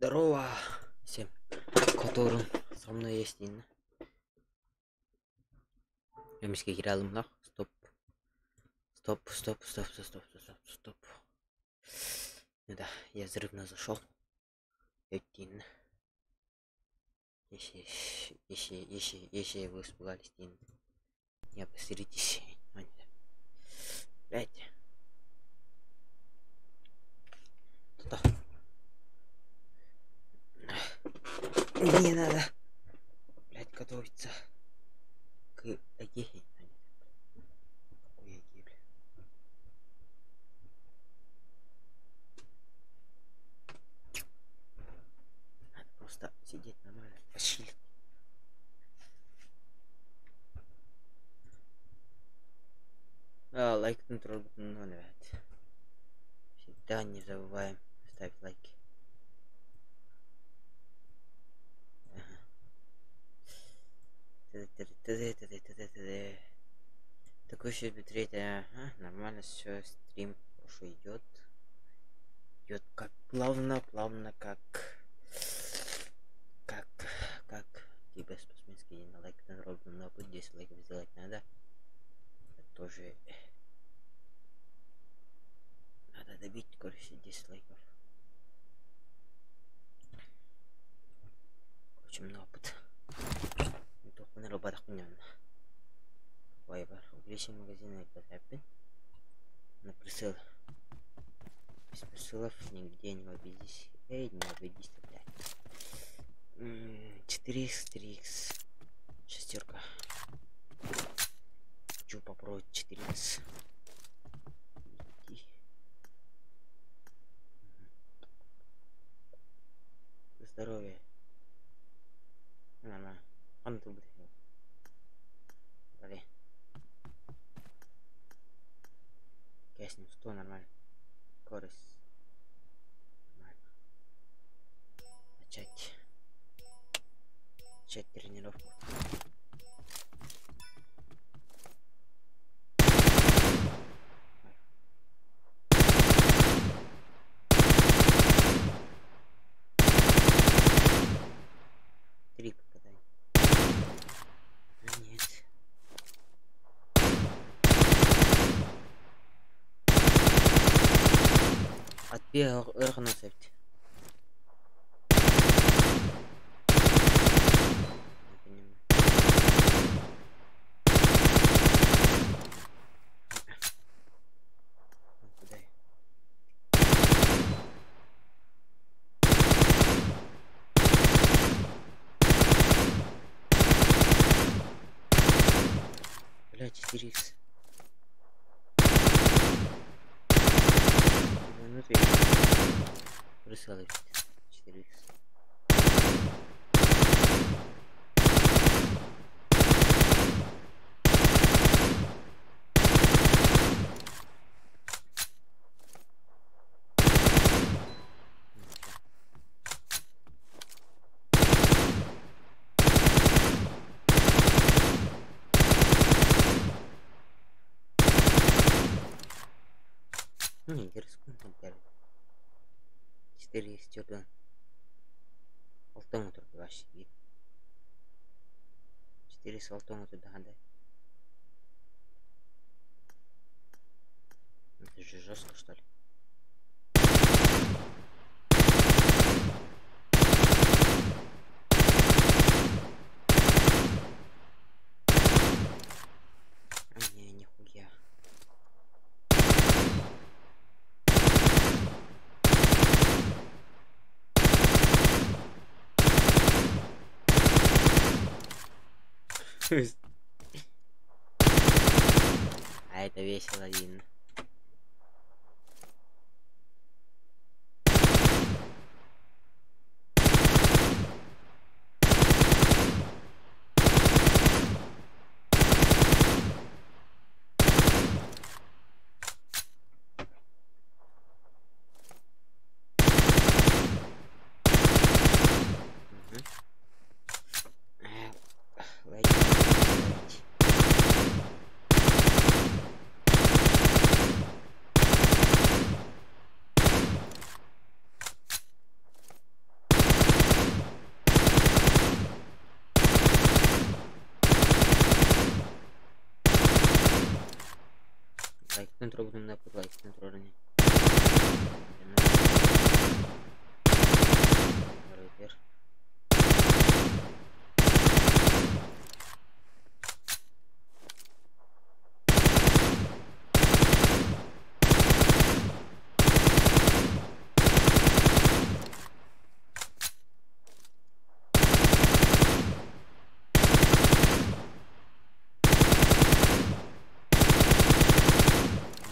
Здорово всем, которым со мной есть Инна. Ремський рядом, нах. Стоп. Ну да, я взрывно зашел. Инна. Если вы испугались, Инна. Не обостритесь. Блять. Мне надо, блять, готовиться к Агихе. Надо просто сидеть нормально. Пошли. Лайк контроль, ну, ребят. Всегда не забываем ставить лайки. Такой еще битрейт, нормально все, стрим хорошо идет как плавно, как тебе спасменский день на лайк на ровно много, 10 лайков сделать надо. Это тоже надо добить, короче, 10 лайков. Очень много опыта. Не только на работах понятно. Вайбер, увеличим магазины и на прицел. Без прицелов нигде не обидись. Эй, не обидись, блядь. 4х, 3х. Шестерка. Хочу попробовать 4х. Здоровье. Нормально. Он тут будет. Блин. Я с ним 100 нормально. Скорость. Нормально. Начать тренировку. Три попадания. Нет. Отбил эргносефть. Блять, 4х. Минуты. Рысалый. 4х. Не рискуем, например. 4 стёпа. Алтому только вообще вид. 4 с алтому туда, да. Это же жестко, что ли? Не, нихуя. А это весело, видно. pentru că nu ne-a putut like pentru orăni.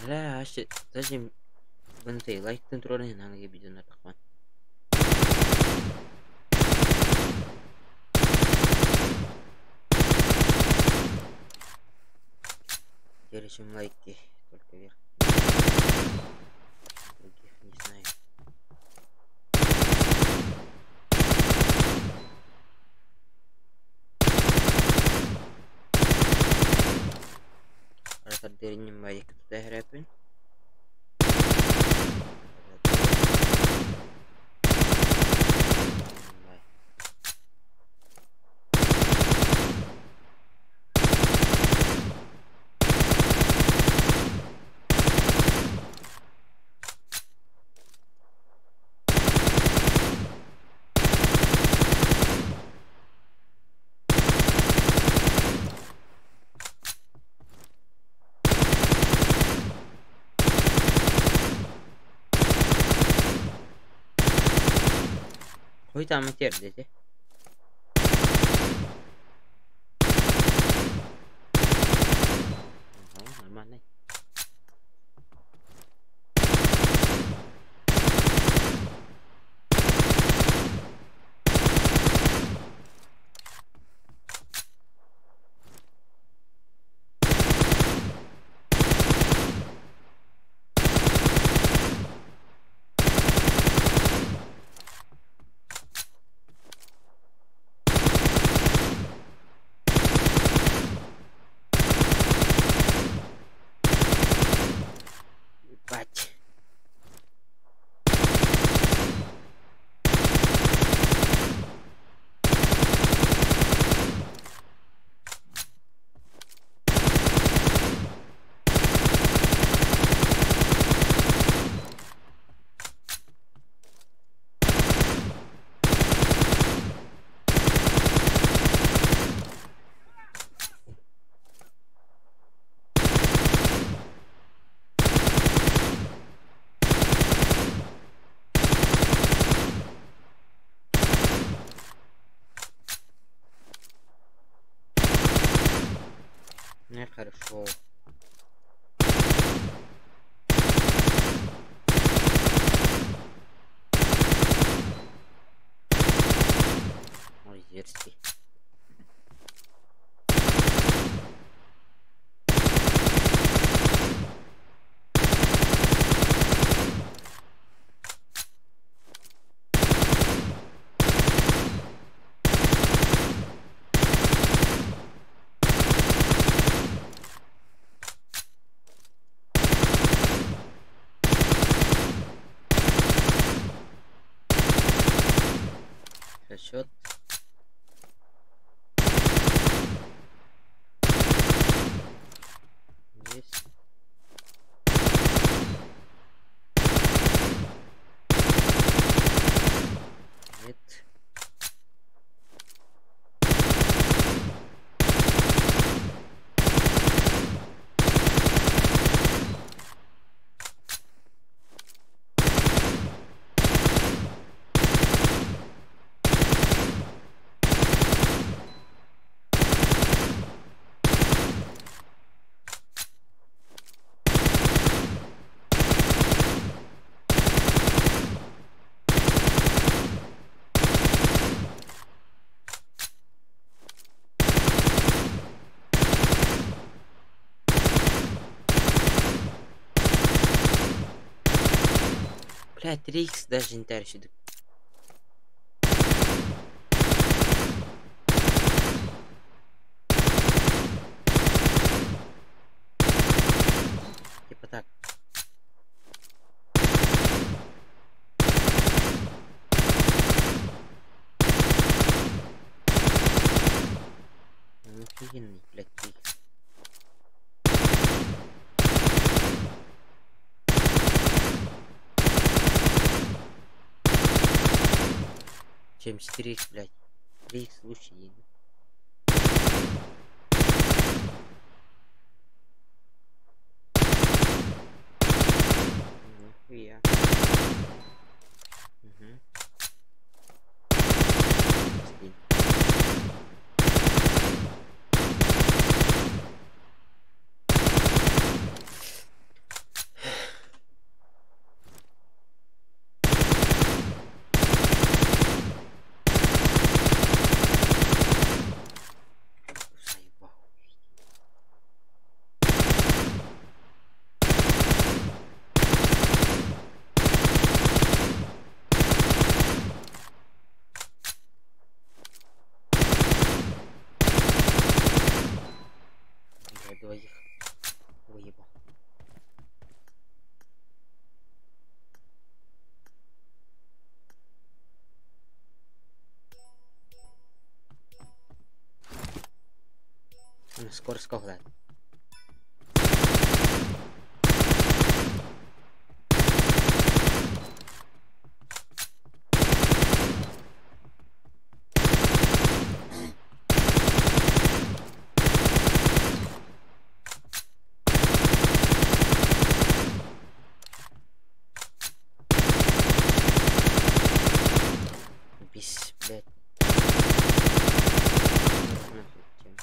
لا عشان لازم بنتي لايك كنترول هنا انا جايب بدون الاخوان держим лайки только вверх других не знаю. Arkadaşlar derinin bayağı kötü yapın. Uite, am metier de normal. Bate. Не хорошо. Ой, дерзкий. Счет. Есть. Нет. Бля, 3х даже не тащит. Типа так. Ну, офигенный, блядь, 3х. чем 4х, блядь. 3х лучше едет. Нихуя. Угу. Скинь. Заебал. Я двоих выебал. Скорость сколько? Без, блядь. Нахуй, чем.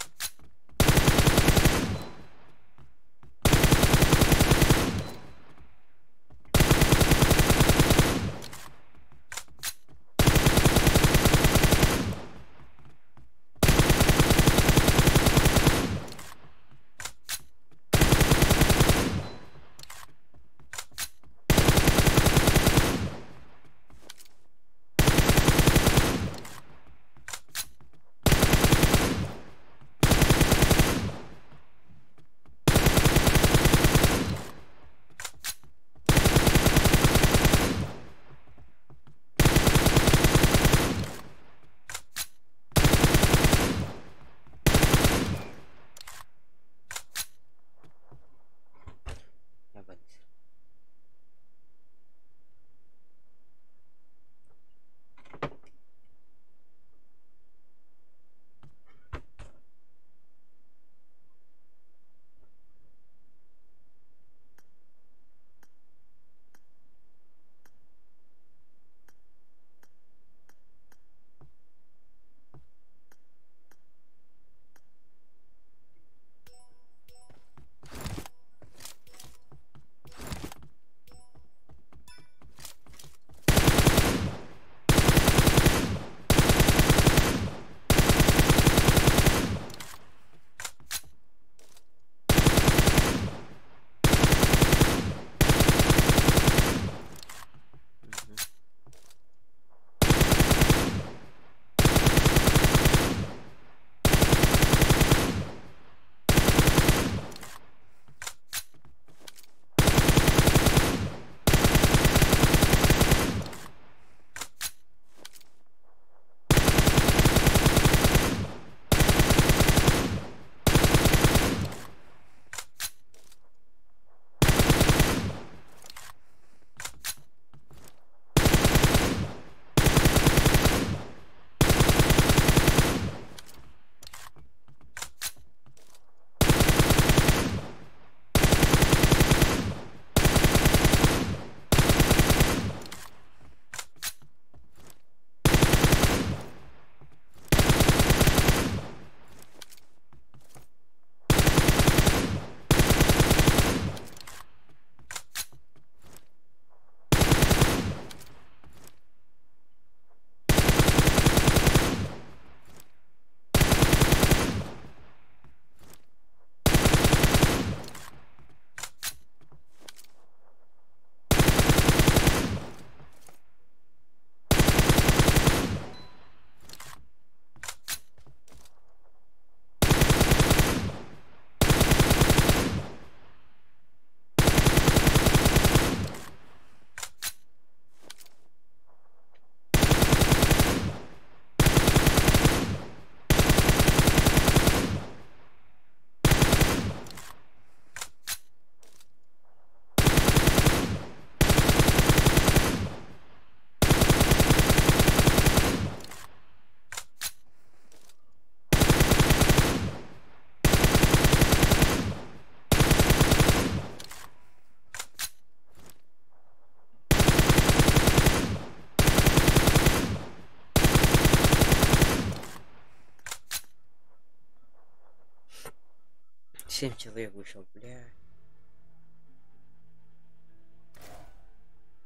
7 человек вышел, бля.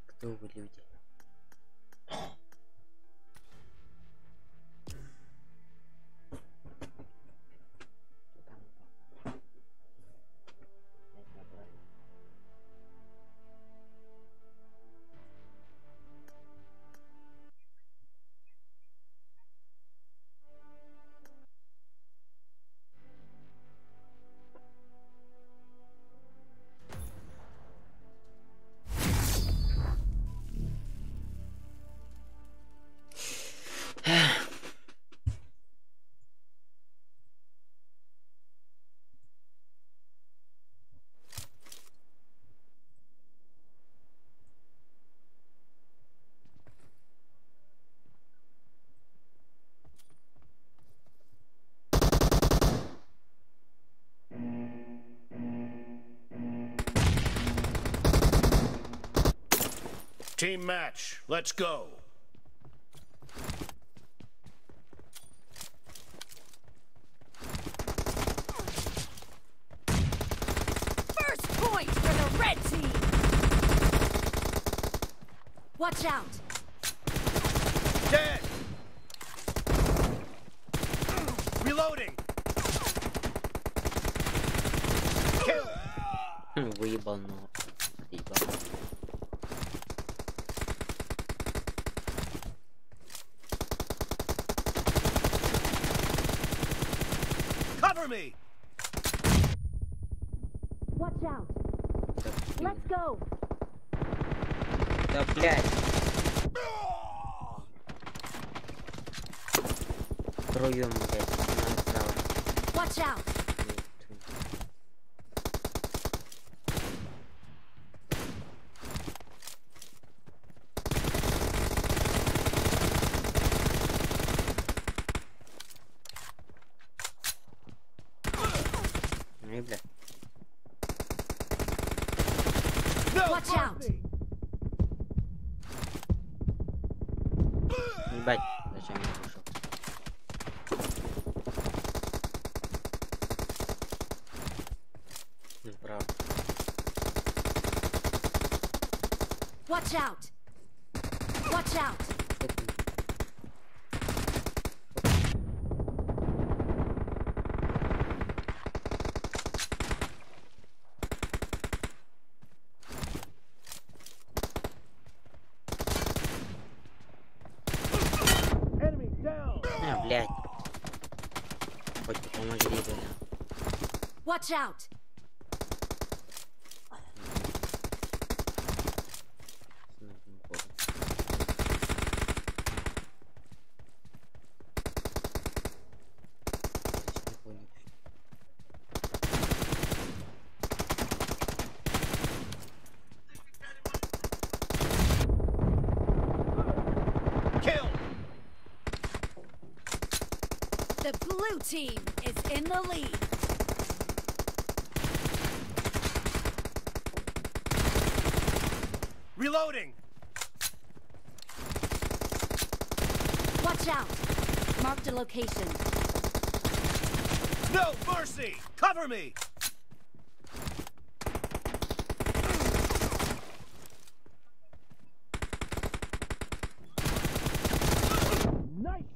Кто вы, люди? Team match, let's go. First point for the red team. Watch out. Dead. Reloading. Kill. Выебал, но отъебал. Cover me. Watch out. Let's go. Да, блядь. Втроем, блядь, направо. Watch out. Бля. Watch out. Ебать, зачем я вышел? Направо. Watch out. Watch out. Блядь. Хоть помогли, бля. Watch out. Kill. The blue team is in the lead. Reloading. Watch out. Marked a location. No mercy. Cover me.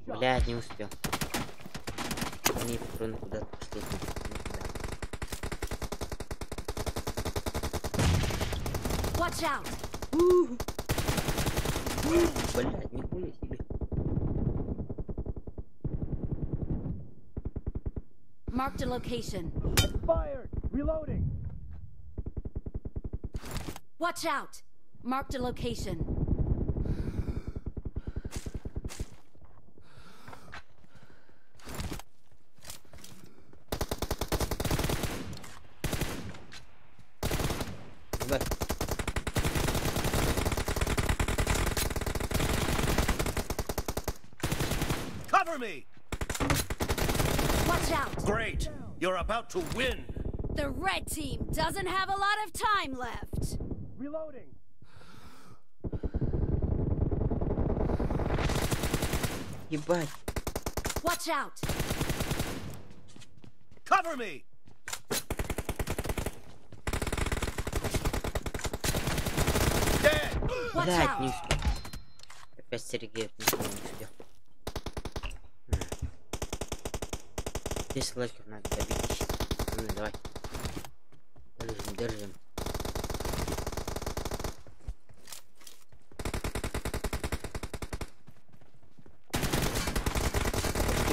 Блядь, не успел. Они патроны куда-то пошли. Watch out. Блядь, нихуя себе. Marked a location. Expired. Reloading. Watch out. Marked a location. Cover me. Watch out. Great. You're about to win. The red team doesn't have a lot of time left. Reloading. Ебать. Watch out. Cover me. Watch Блядь, не out! успел. Опять Сергеев не успел. 10 лайков надо добить. Ну, давай. Держим.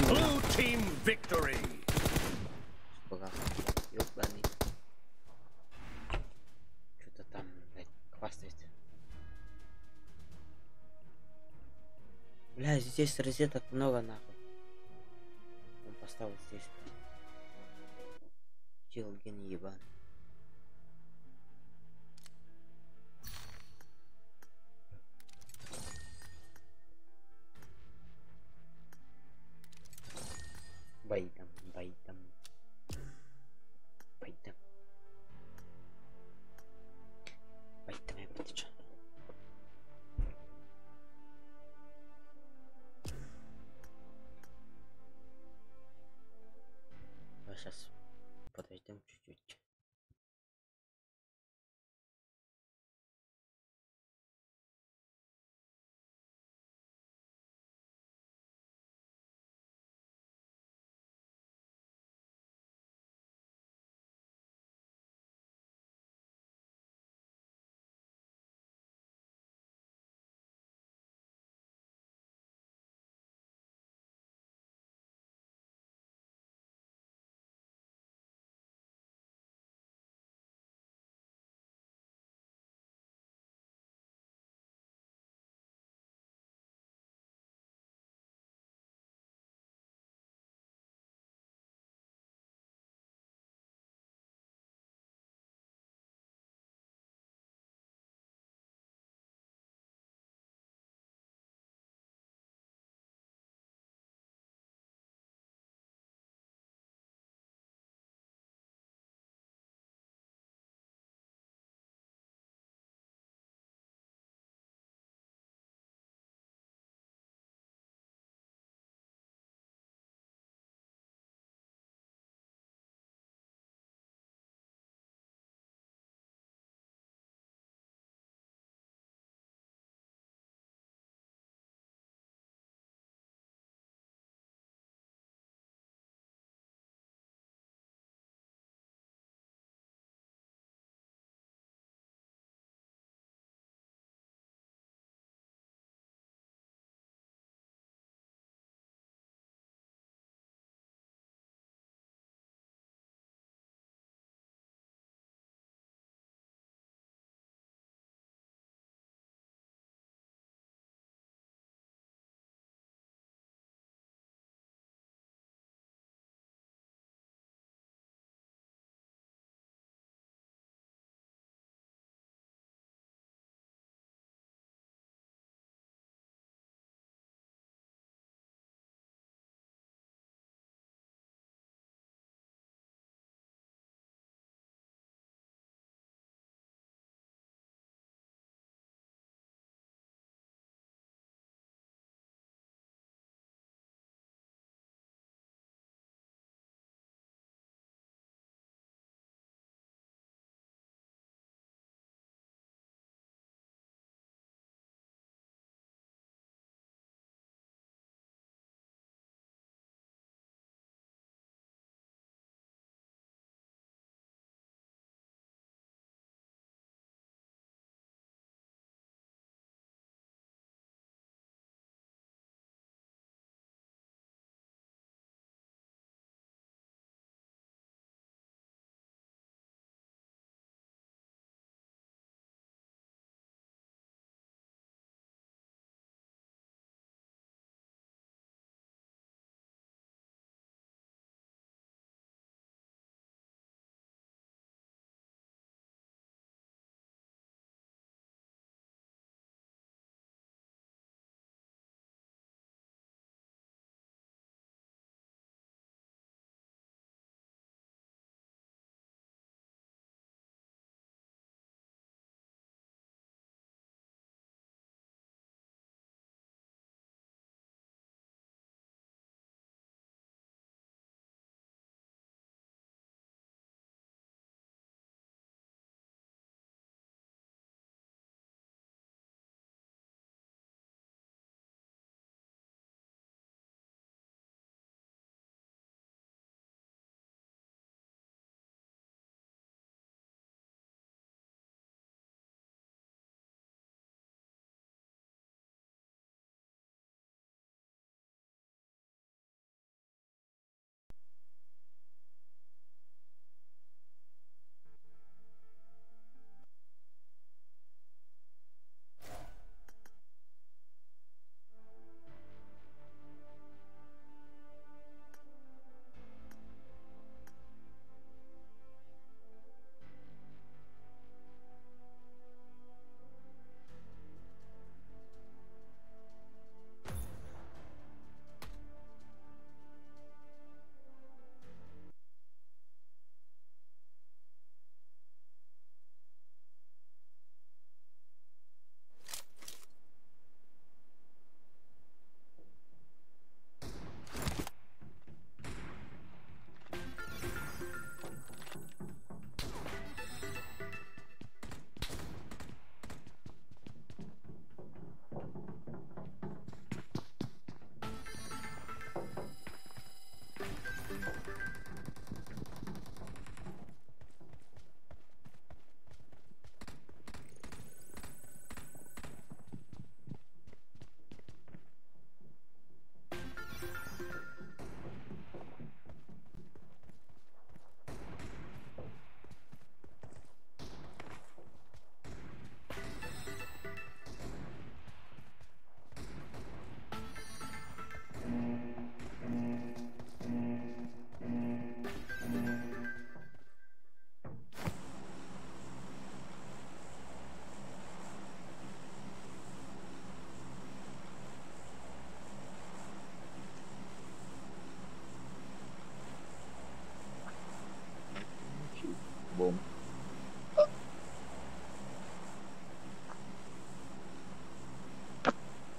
Blue team victory. Ёбаный. Что-то там, блядь, хвастается. Бля, здесь розеток много нахуй. Он поставил здесь. Челген ебан. Байтам. Байтам, я подержу. Сейчас подождем чуть-чуть.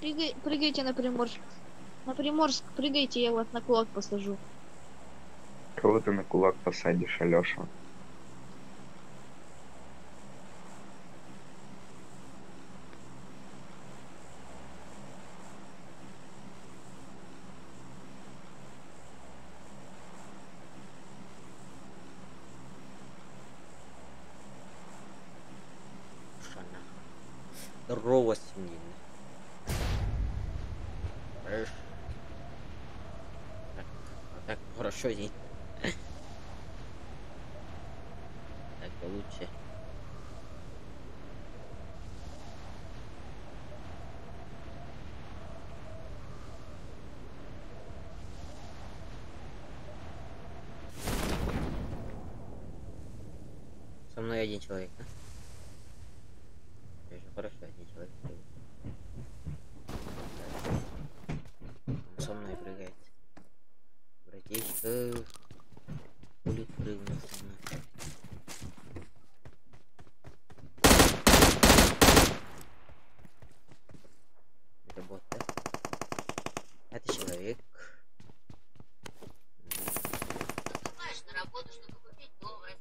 Прыгайте на Приморск. На Приморск прыгайте, я вас на кулак посажу. Кого ты на кулак посадишь, Алёша? Шана. Здорово, свинина. Эш. Так, вот так хорошо здесь. Так получше. Со мной один человек, да? Вижу, хорошо, один человек. Он со мной прыгает. Братишка. Пулит прыгнул со мной. Это бот, да? Это человек. Поступаешь на работу, чтобы купить новое.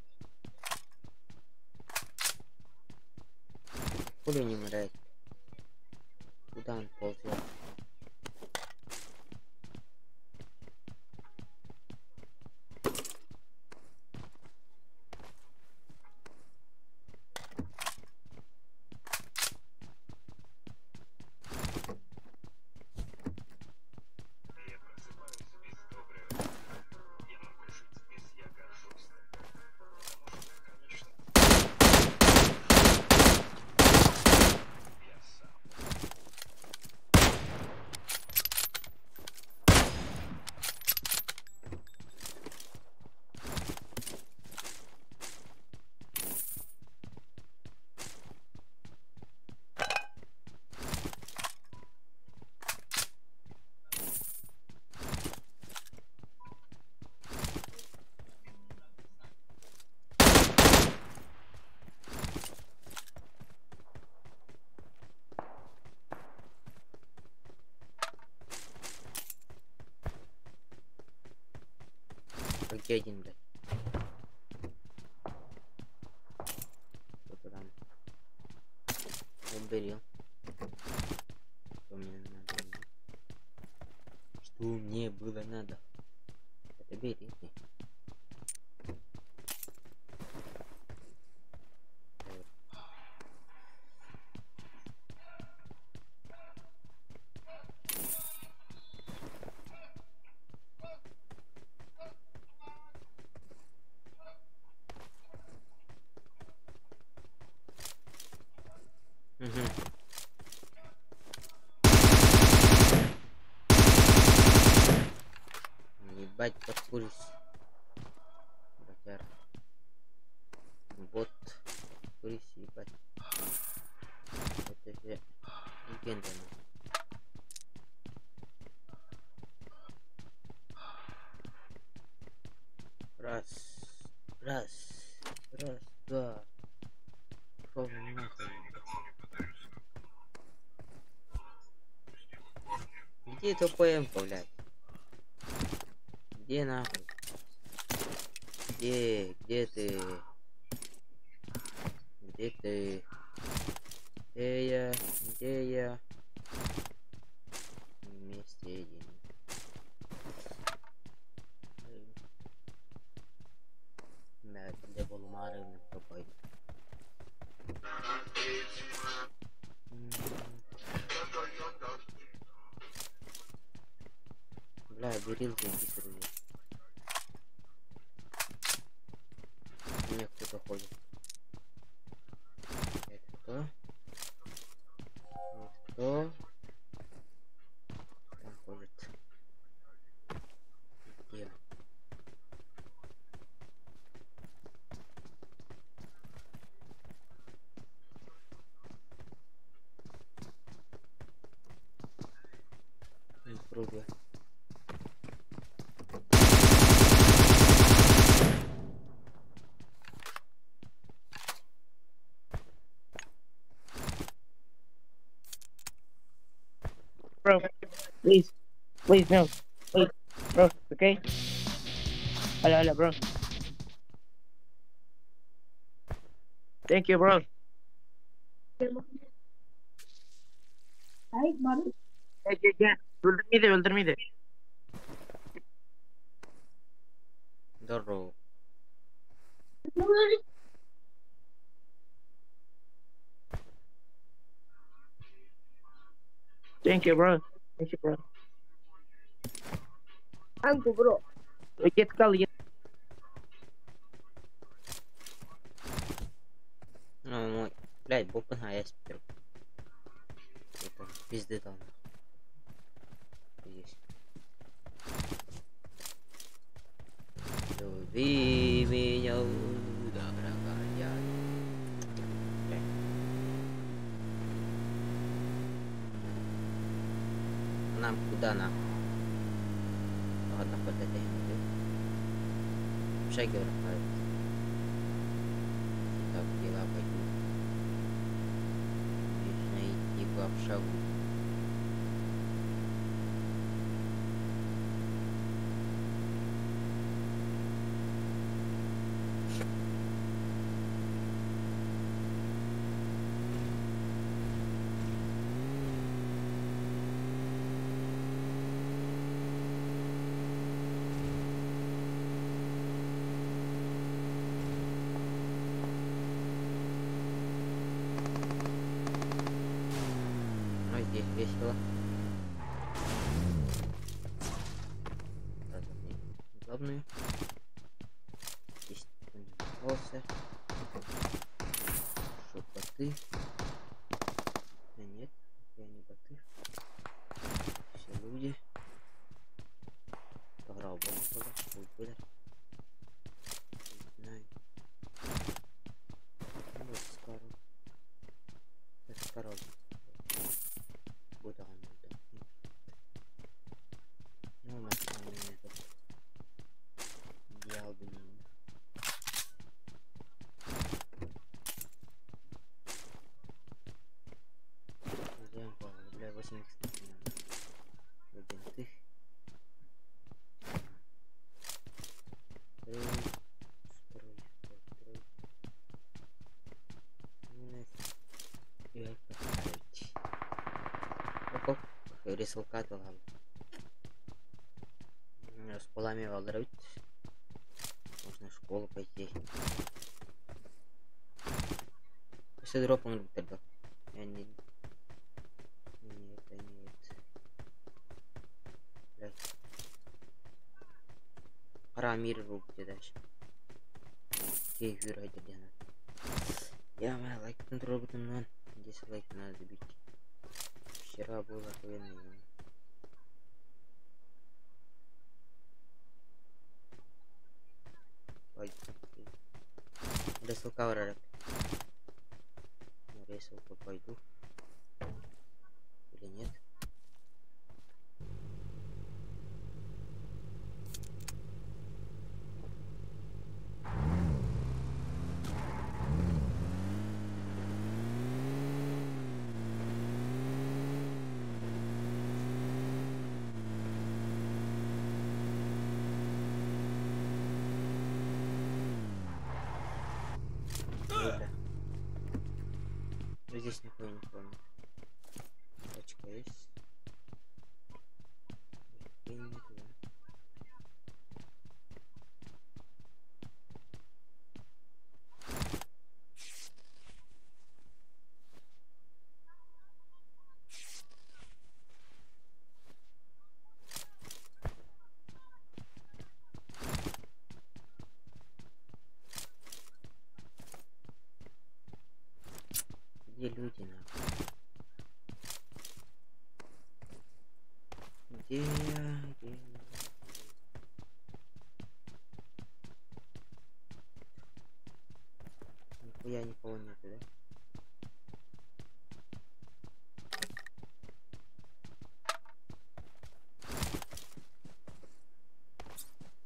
Пуля не умирает. Куда он ползет? Где один, блядь? Кто-то там уберил. Что мне надо? Что мне было надо? Это бери ты. Угу. Ебать, подкурись. Батяр. Вот. Курись, ебать. Это же легенда. Раз. Раз. Раз, два. Пошёл нахуй. Где это ПМ-ка, блядь? Где нахуй? Где ты? Где ты? Где я? Где я? Вместе едем. Для Болмары на какой? Бля, берил деньги сырые. Мне кто-то ходит. Это кто? Кто? Там ходит. Где? В круге. bro. Please, no. Please, bro, okay? Hello, bro. Thank you, bro. Yeah. Öldürmeydi. Здорово. Thank you, bro. Анку, бро. Get кал, Ну, мой. Блядь, Бопенхайм теперь. Это пизды там. Здесь. Люби меня, дорогая. Блядь. Нам куда нахуй? Ладно, под это я не иду. В шаге врахаю. Так, дела пойду. Вечно идти по обшагу. Ну, здесь весело. Сразу мне главную. Здесь никто не остался. Что, боты? А нет, я не боты. Все люди. Пограл бомбу, будет. Не знаю. Ну, вот скоро. Это король. Куда он идет? Ну, на самом деле этот идеал, блин. Взяем, бля, 8 один тых. Строй. И поставить. Оп, рисовка-то ладно. С полами волдровить. Можно в школу пойти. Если дроп он тогда. Я не... Нет. Блять. Харамир руки дальше. Кейфир один. Я моя лайк контроль бутон 0. 10 лайк надо забить. Вчера было охуенно. Ресалка враг. На ресалку пойду. Или нет? Здесь нихуя не помню. Точка есть. И не туда. Где люди нахуй? Где я? Нихуя никого нету, да?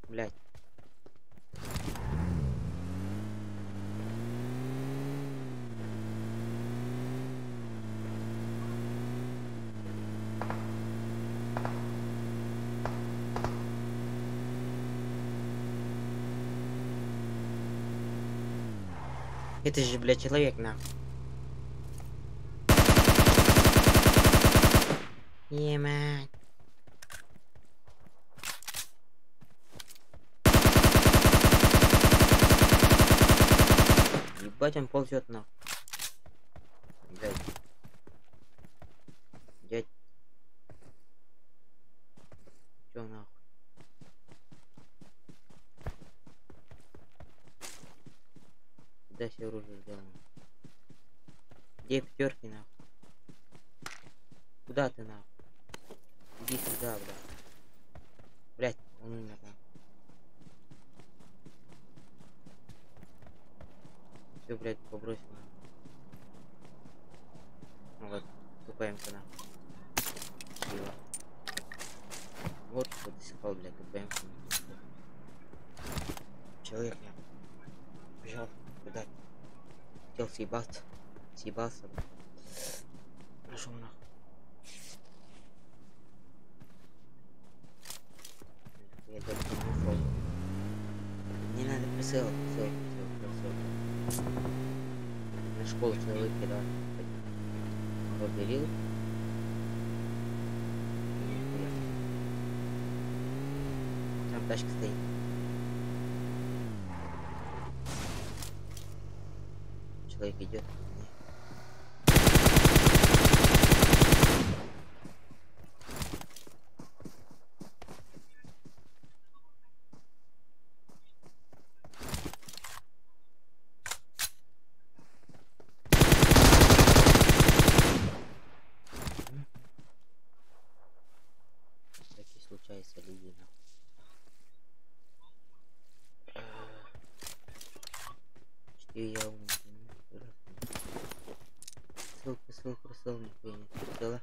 Блять. Это же, блядь, человек, нахуй. Ебать. Ебать, он ползет нахуй. Блядь. Дядь. Чё нахуй? Куда все оружие сделано? Где пятерки нахуй? Куда ты нахуй? Иди сюда, блядь. Блядь, он умер нахуй. Все, блядь, побросил нахуй. Ну вот, ТПМ-ка нахуй. Чего? Вот что ты сыпал, блядь, ТПМ-ка нахуй. Человек нахуй. Бежал. Куда? Хотел съебаться. Съебался, блядь. Пошел нахуй. Я далеко не ушел. Не надо прицел. На школу целый кидал. Поберил. Там тачка стоит. Человек идет. Такие случаются люди, нахуй. Четыре я умер. Присыл, нихуя нет присыла.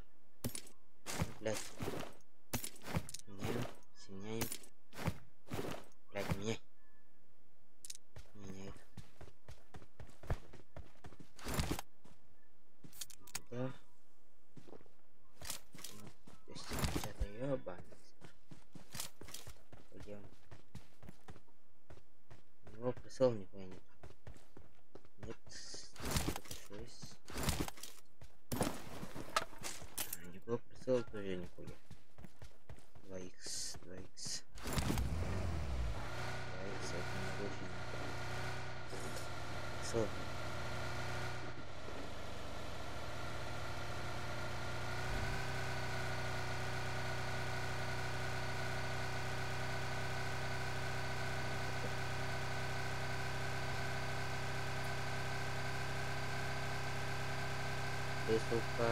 Блять. Сменяем. Блять, меняй. Меняй. Да. То есть что-то ёбаный. Пойдем. У него присыл нихуя нет. Нет. Это 6. Его прицел тоже нихуя. 2х. 2х это не очень. Прицел. Сука.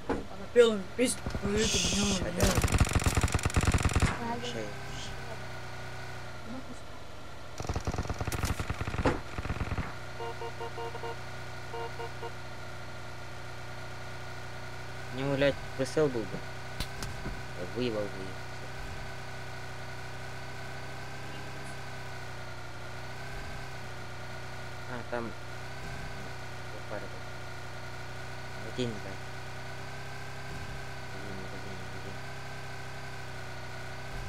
Она пела песню про это. Не гулять, прицел был бы. Выебал бы. А, там пара. Один, да.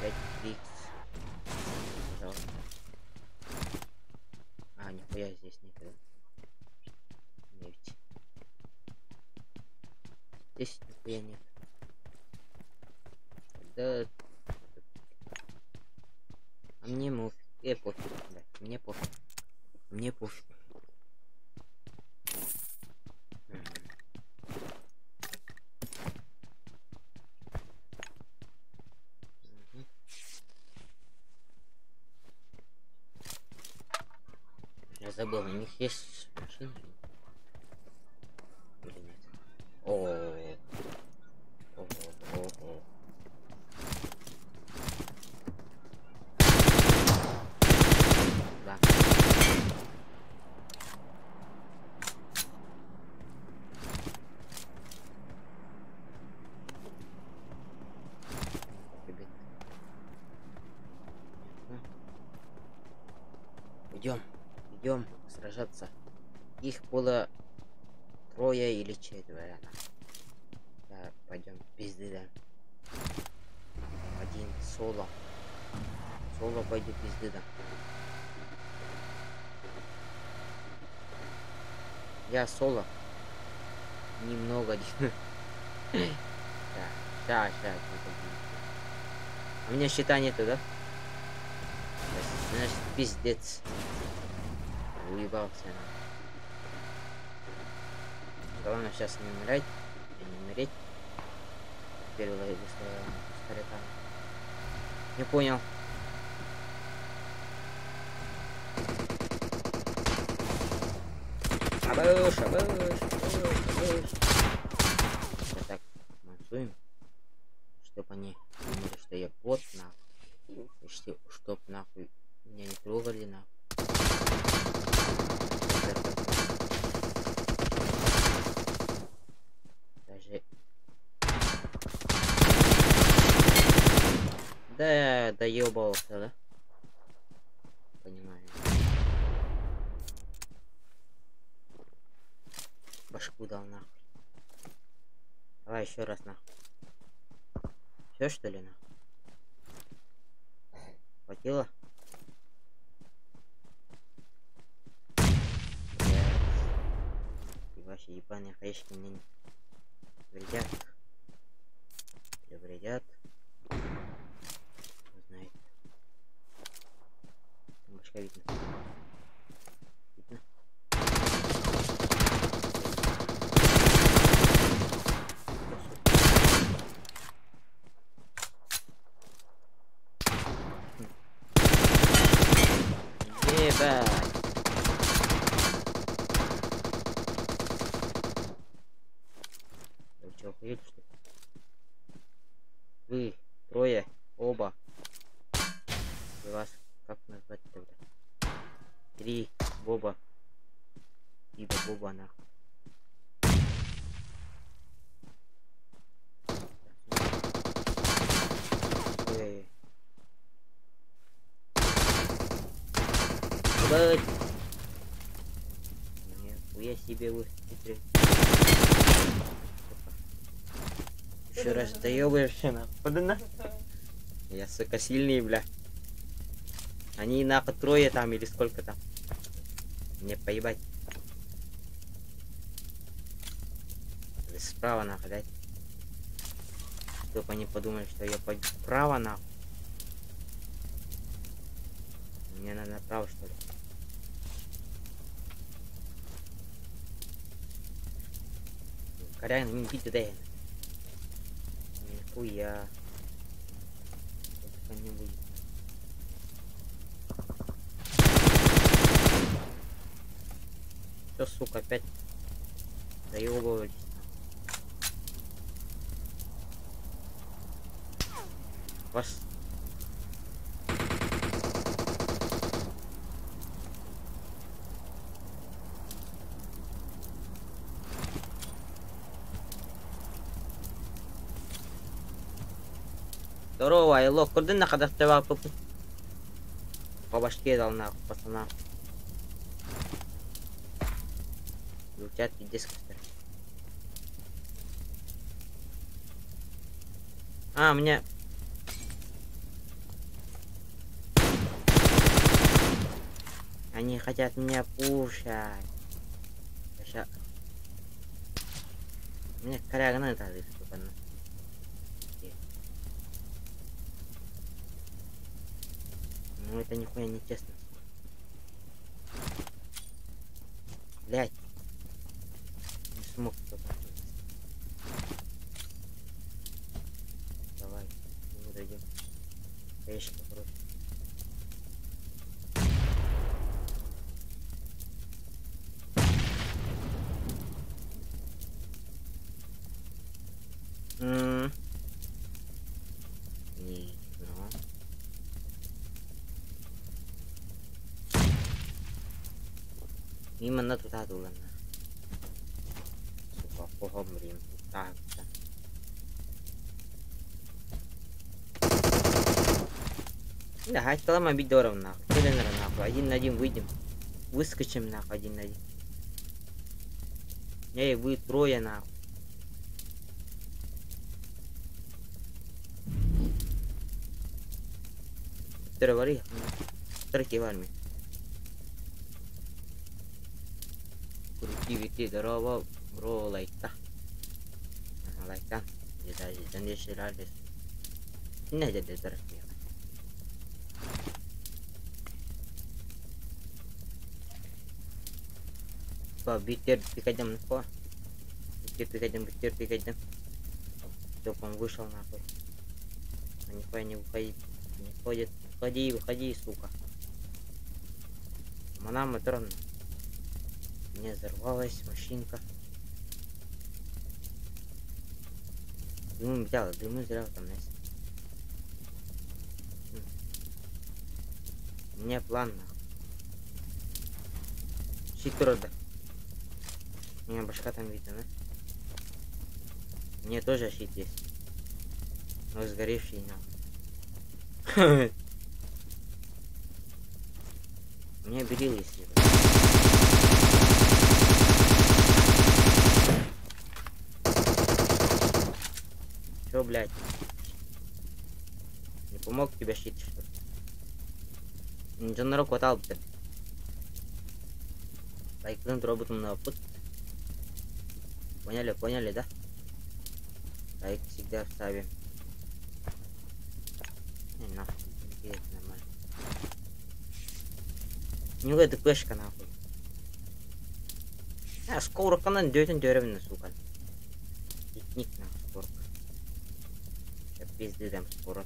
Один. 5 икс. Пожалуйста. А, нихуя здесь никогда. Нефть. Здесь нихуя нет. Да. А мне пофиг, да. Мне пофиг. Мне пофиг. Я забыл, у них есть машина или нет? О. Да. Идем сражаться. Их было 3 или 4. Пойдем пизды, да. Один соло. Соло пойдет пизды, да. Я соло. Немного. Да, ща. А у меня щита нету, да? Значит, пиздец. Уебался, на. Главное сейчас не умирать. Не умереть. Теперь не понял. Абыш. Так, мансуем. Чтоб они думали, что я бот, нахуй. И чтоб нахуй меня не трогали, нахуй. Даже... Да, доебался, да? Понимаю. Башку дал, нахуй. Давай еще раз, нахуй. Все, что ли, нахуй? Хватило? И ваши ебаные хаешки мне не вредят. Или вредят. Кто знает. Там башка видно. Видно? Ебать. Вы что, охуели, что ли? Вы трое, оба. Вы вас как назвать тогда? 3 Боба. Либо Боба, нахуй. Ой. Ебать. Нихуя себе вы хитрые. Еще раз доебаешься, нахуй. Я, сука, сильный, бля. Они нахуй трое там или сколько там. Мне поебать. Справа нахуй, дать. Чтоб они подумали, что я пойду вправо, нахуй. Мне надо направо, что ли? Корян, не бить, дай. Нихуя. Это не будет. Что, сука, опять заебывались. Вас. Здорово, Айлок, куда нахуй доставал по башке дал, нахуй, пацана. Летят пиздец. А, у меня... Они хотят меня пушать. Сейчас... Мне коряга надо, сука, на. Ну это нихуя не честно. Блять. Не смог кто-то. Давай, мы дойдем. Конечно, просто. Не, ну. Именно туда дуло. Сука, поговорим. Так, да. Да, хотела мобить дорого, нахуй. Челленера, нахуй. 1 на 1 выйдем. Выскочим, нахуй, 1 на 1. Эй, вы трое, нахуй. биттері бар ya. Тірке бар мен. Крути здорово, бро, лайкта. Лайктан. Жедан дешер дес. Не деде тірке. Биттер пикадем по. Биттер пикадем. Чтоб он вышел нахуй. А нихуя не выходит. Не ходит. Выходи, сука. Мана матрон. Не взорвалась машинка. Дыму взял там, Настя. У меня план, нахуй. Щитрода. У меня башка там видно, да? Мне тоже щит есть. Но сгоревший, нахуй. У меня берил есть. Чё, блядь? Не помог тебе щит, что ли? Ничего на руку хватал, блядь. Лайкнуть роботом на путь. Поняли, да? Лайк всегда вставим. Не, нахуй, интересно, нормально. Не это пешка, нахуй. Скоро канал дётен деревня, сука. Пикник, нахуй, скоро. Я пизды дам скоро.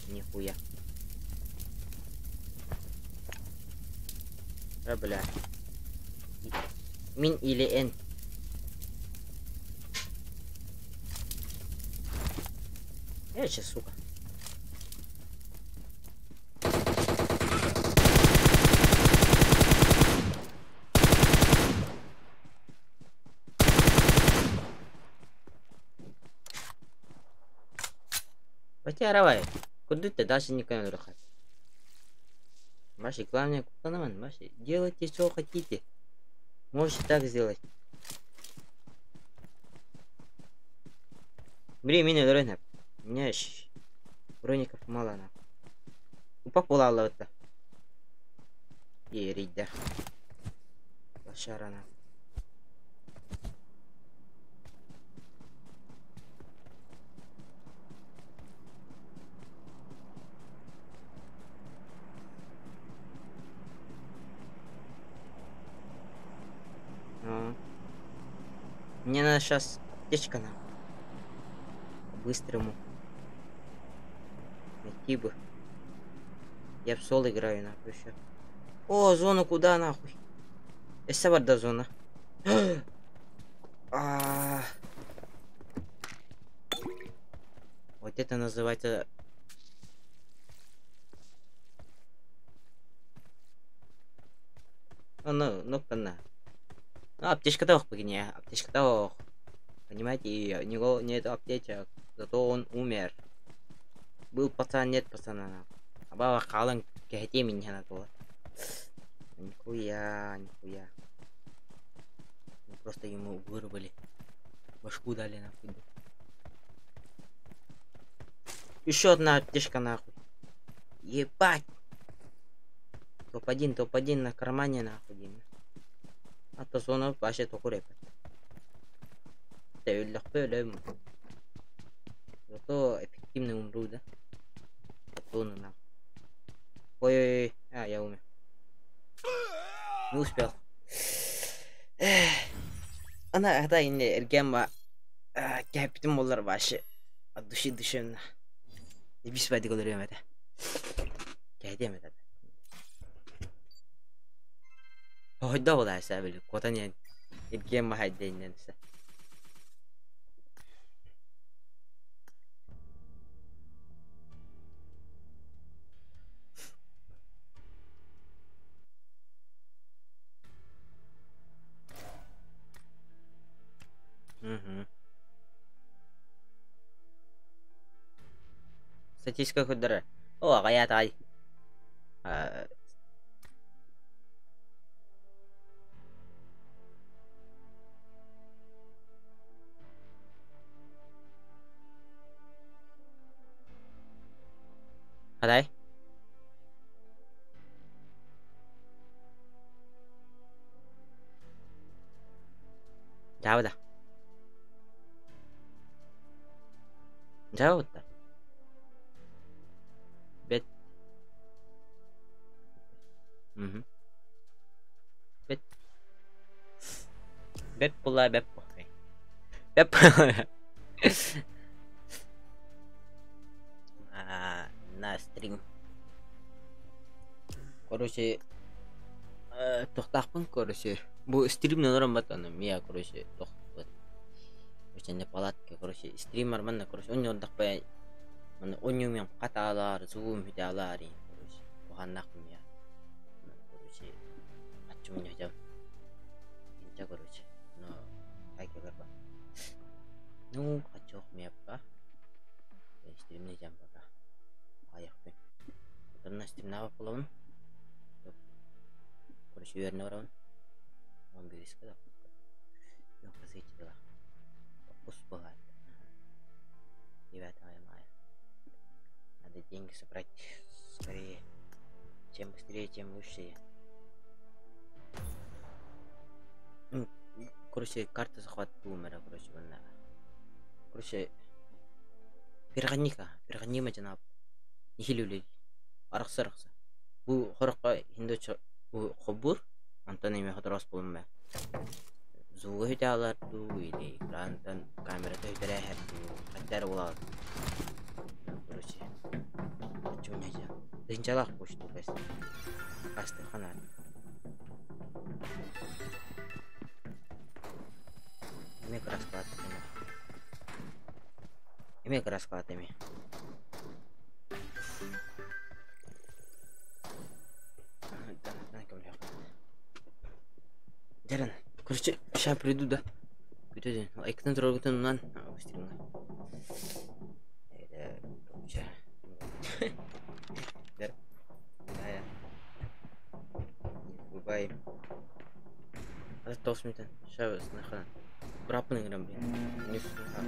Нихуя. Бля. Мин или Н. Я сейчас, сука. Потяровай. Куда ты даже не камеру хоть. Маши, главное, купанаман, Маши, делайте, что хотите. Можете так сделать. Меня дорогая. У меня броников мало, на. Упаковала это. И рида. Лошара, на. Мне надо сейчас аптечка на. По-быстрому. Найти бы. Я в соло играю, нахуй, еще. О, зона куда, нахуй? Эссаварда зона. Вот это называется... Ну-ка на. Ну, аптечка того погоняй, аптечка того. Понимаете, и у него нет аптечек, зато он умер. Был пацан, нет пацана. А баба халан кахете меня на то. Нихуя. Мы просто ему вырвали. Башку дали нахуй. Еще одна аптечка нахуй. Ебать. Топ-1 на кармане нахуй. А то зона вообще только рэпет. Ты легко лем. Зато эффективно умру, да? Зона нахуй. Ой, я умер. Не успел. Она когда не эргема капитан болар вообще от души душевно. И без воды говорим это. Кайдем это. Ой, да, вот я sabili. Kota niya. Ergem mahadin yan sa. Статистика кудара. О, kaya tayo. Қалай? Жабыда. Жабыда. Бет. Бет. Бет була, бет бухай. Бет була. На стрим. Короче, тоқтақпын, короче. Бұл стримнен орын батаным, я, короче, тоқтақпын. Короче, не палатке, короче, стример манна, короче, он ордақпай. Мана онымен қаталар, зуым хүдалар, короче, оған нақым я. Короче, қатчым не жам. Инча, короче, но қайке барба. Ну, қатчы оқмайапқа. Стримне жам баба. Аяқпен. Отырына стримна бап болауын. Короче, үйеріне барауын. Он берескі да. Мен қызы етеді ла. Пус бывает. Ребята, моя. Надо деньги собрать скорее. Чем быстрее, тем лучше. Короче, карта захват умера, короче, вона. Короче, перғаннима жанап. Нихилулей. Арықса. Бұл қорыққа хиндоча қобур. Антон еме қыдырас болым бә. Зуғы хүті алар ду, или экрантан камерата хүтірі әхәр ду. Қаттары олағыз. Короче, қачу не жа. Дынчалақ бұшты бәс. Қасты қанар. Еме қырас қалаты еме. Еме қырас қалаты еме. Жаран, короче, сейчас приду, да? Күтеден, айкынан тұрар күтен ұнан. Өстеріңі. Короче. Дар. Дая. Бубай. Азат тоғыз метен. Шау сынақынан. Брапының ғырам, блин. Не сынақы.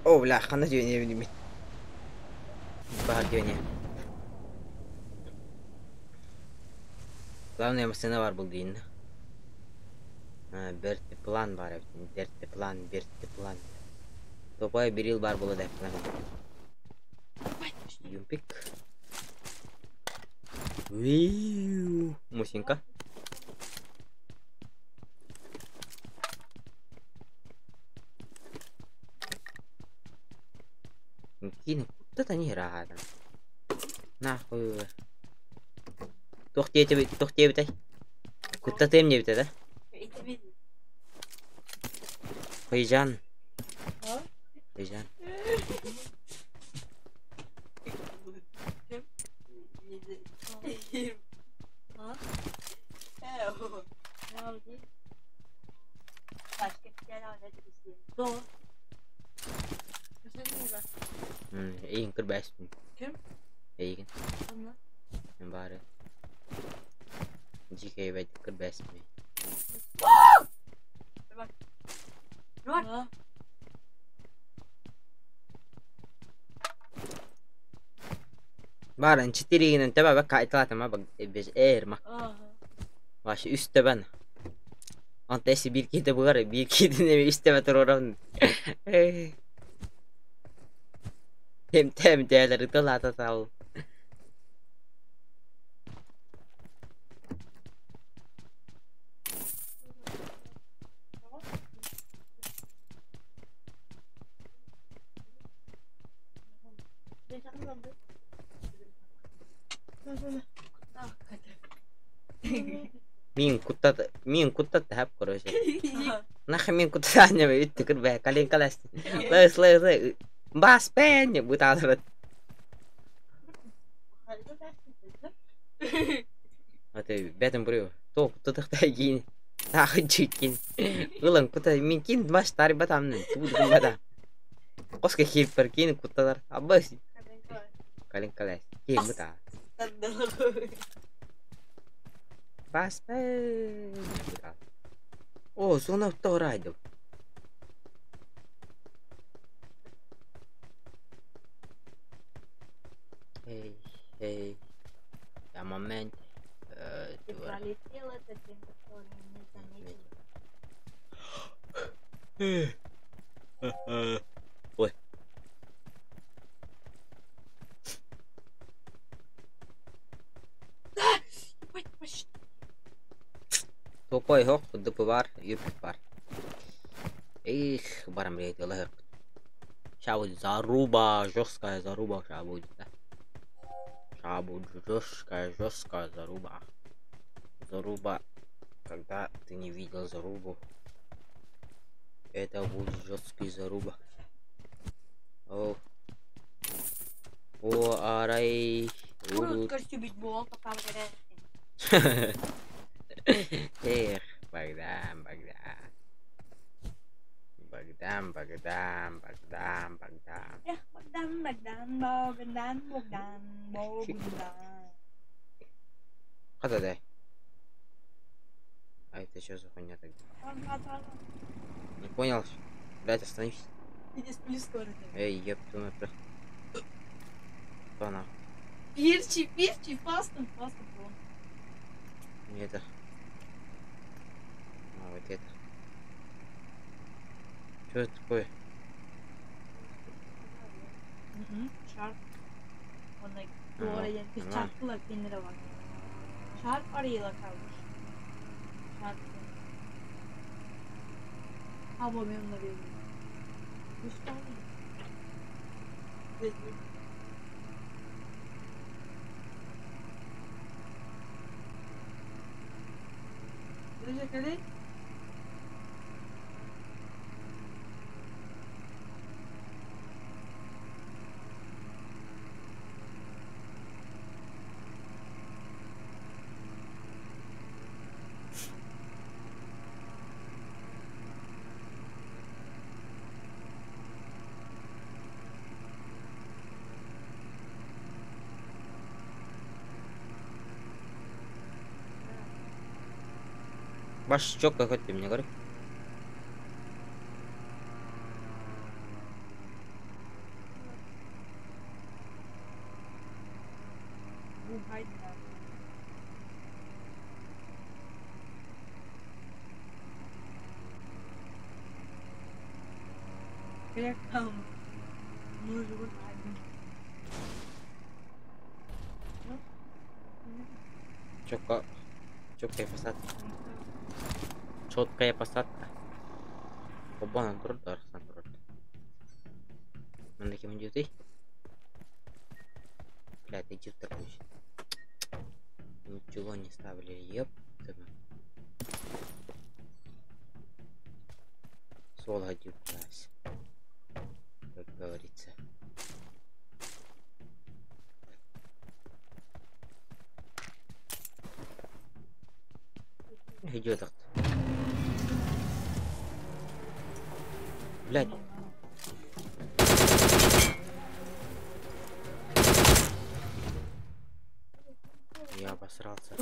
О, бля, хана дёне видимо. Багар дёне. Главное машина бар был дейін. Берті план бар, берті план. Топай берил бар было деп план. Юмпик. Виу, мусинка. Мungkin kutta tanya rahat. Nah, tuh dia betul. Kutta tem dia betul dah. Faizan. Güzel. Ha? Ne oldu? Başka bir yer halletmişsin. Doğru. Gösterin mi ben? İyi kır beşsin. Kim? İyi. Anla. Bari. GK ve kır beşsin. Bak. Bak. Ha. Bari çitiriğinin tebe bak kayıtlatı ma bak biz ma. Aha. Başı üstte ben. Antesi bir kedi bu var bir kedi ne üstte ve oran. Tem değerleri dolata sağ ol. Min kuttat hep korose. Nah min kuttanya be itu kan be kalian kelas. Les. Bas pen ya buta sarat. Ate betem bro. To kuttat tagi. Tak jikin. Ulang kuttat min kin bas tari batam nih. Tu bata. Kos ke keeper kin kuttat abas. Kalian kelas. Kim buta. Bas pen. Oh, zona torado. Hey. Я момент. Ты пролетел это тем, который не заметил. Ой. Тупой хок, дупывар, юпипар. Эх, барам рейд, Allah yarkut. Шабуд заруба, жесткая заруба, шабуд. Шабуд жесткая заруба. Заруба, когда ты не видел зарубу, это будет жесткий заруба. О, арай. Будут костюмить бог, пока вы Эх, Богдан. Эх, Богдан. Когда дай? А это что за хуйня тогда? Не понял? Блять, остановись. Иди сплю скоро. Эй, ёпту на прях. Что нахуй? Пирчи, фастом. Не это. А, вот это. Что это такое? Şarp. Ona doğru bir çarptılar kendine bak. Şarp arayla kalmış. Şarp. Hava memnun oluyor. Mustafa. Teşekkür ederim. Баш чё какой ты мне говори? Reklam. Нужен один. Четкая посадка. Четкая посадка. Оба на труд, арсан труд. Мендеки мендюты. Блядь, иди в такую. Ничего не ставили, ёптана. Сол ходил, блядь. говорится. Идет так. Блядь. Я обосрался.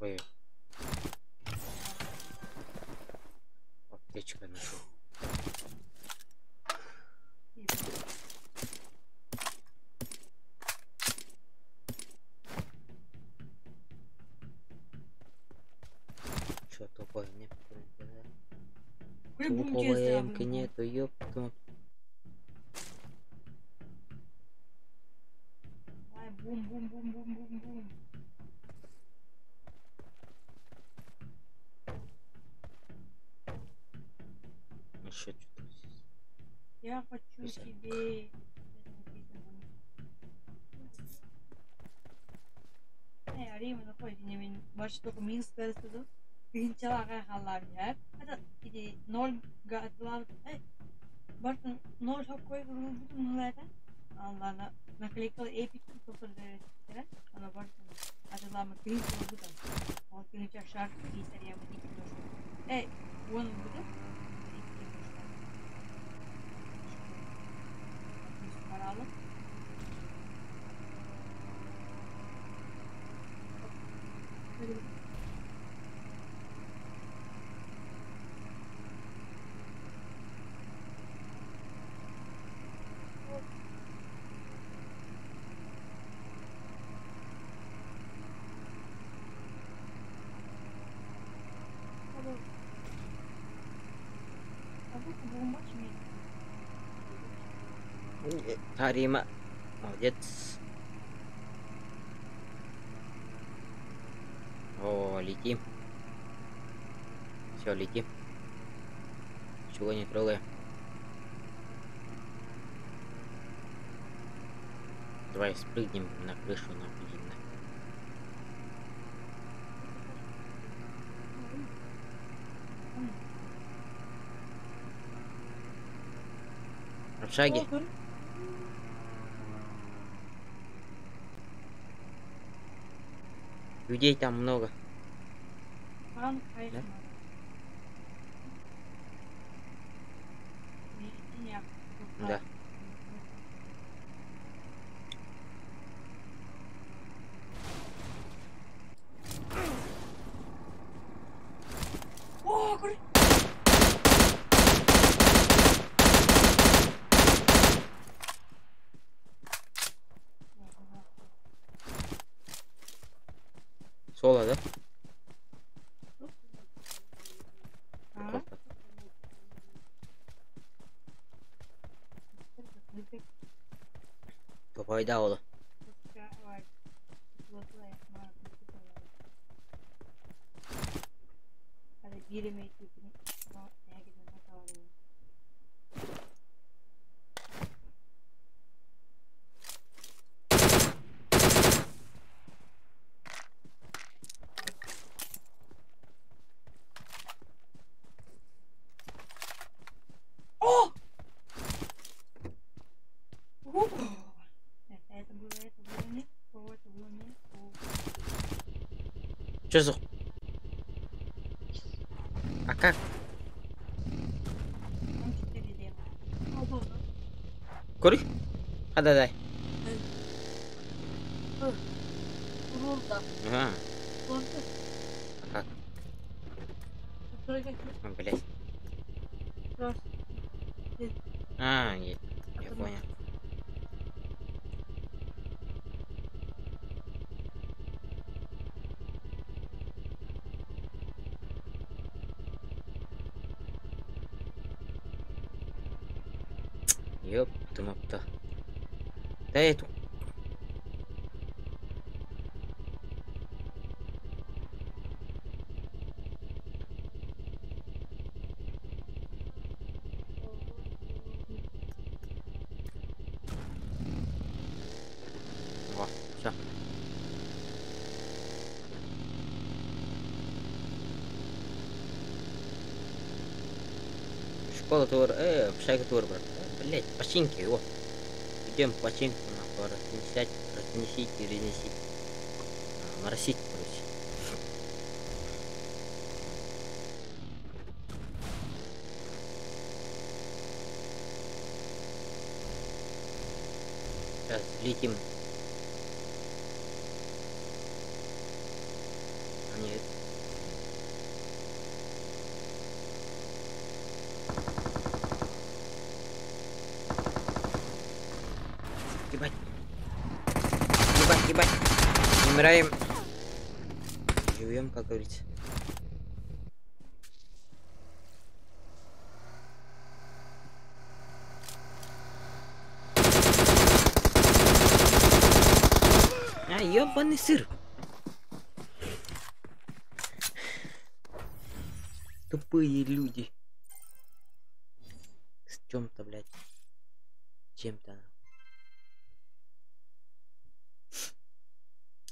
Ой. Аптечка нашел. Чё тупой не туповой эмки нету, ёпту. Бум-бум-бум-бум-бум-бум. Еще что-то здесь. Я хочу Взять. тебе... Ариманы қой, мен башқұртығы минус көрсетеді. Қиыншыларға қаларын жап. Қазір 0-ға атылады. Бартын 0 шоқ қой құрылды мұнлайда. Алланы наклейкалы эпикті тоқтырды өресеттері. Ана бартын атыламы қиыншылы бұды. Ол қиынша шарты кейсариямы екі дұршы. Оның бұды. Паралы. Тарима. Молодец. О, летим. Все, летим. Чего не трогаем. Давай спрыгнем на крышу, нахуй. В шаге. Людей там много. Да? Да. О, кури! Соло, да? Ага. Попайда ола. О! Чё за... А как? Кури? А, да. Ага. А как? А, блядь. А, нет. Я понял. Ёпту-мопта. Да эту. Во, всё. Пола тур, пшайка тур, брат. Блять, починки, его. Идем починку, нахуй, разнесите, разнесите. Моросить, короче. Сейчас летим. А нет. Ебать. Ебать, ебать. Умираем. Живем, как говорится. А, ёбаный сыр. Тупые люди. С чем-то, блядь. Чем-то.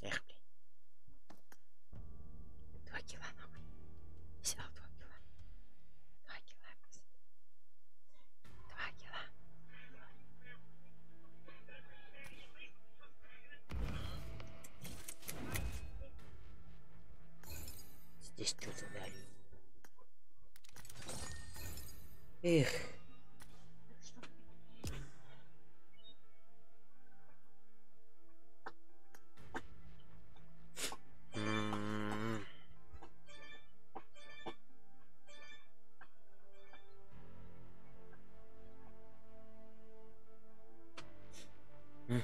Эх, блядь. 2 кило, нахуй. Взял 2 кило. 2 кило. 2 кило. Здесь что-то дали. Эх. Мгм.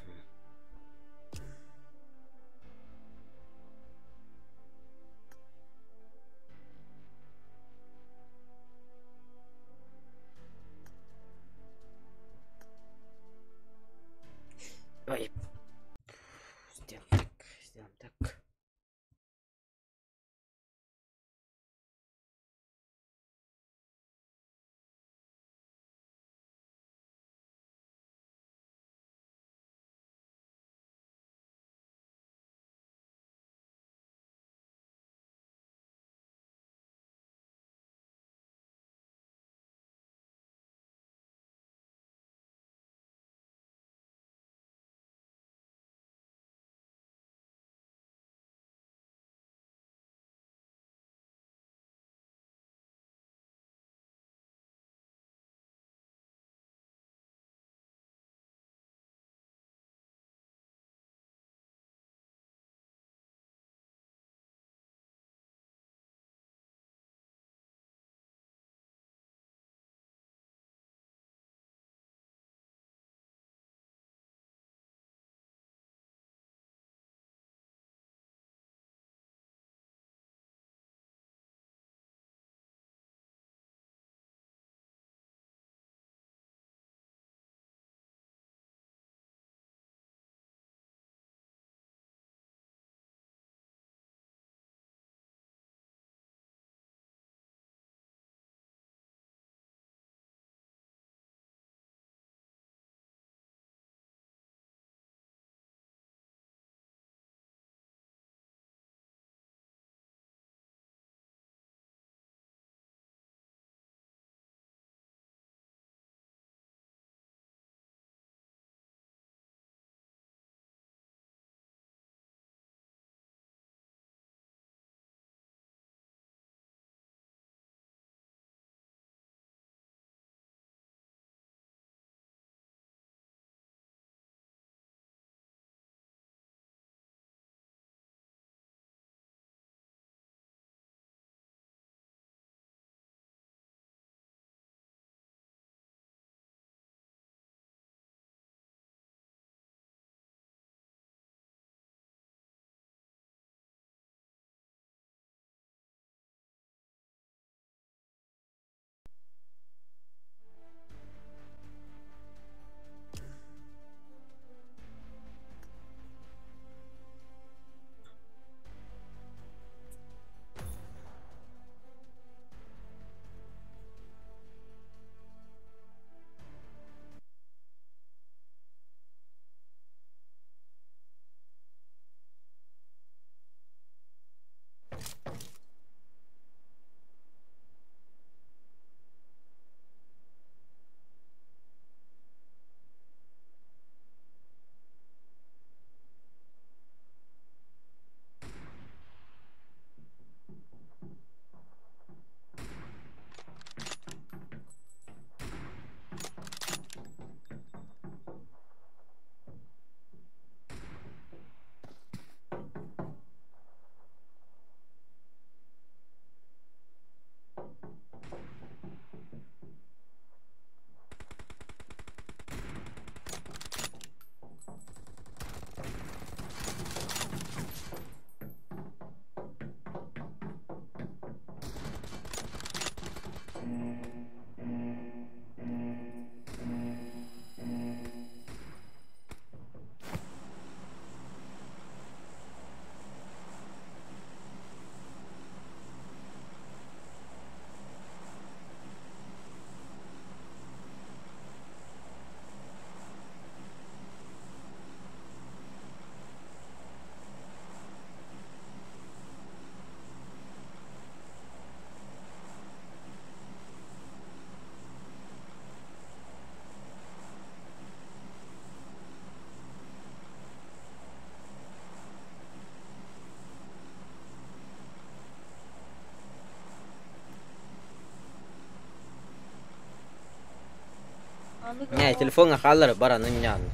Anladın Не, mı? телефонға қалдыр, баранын яны.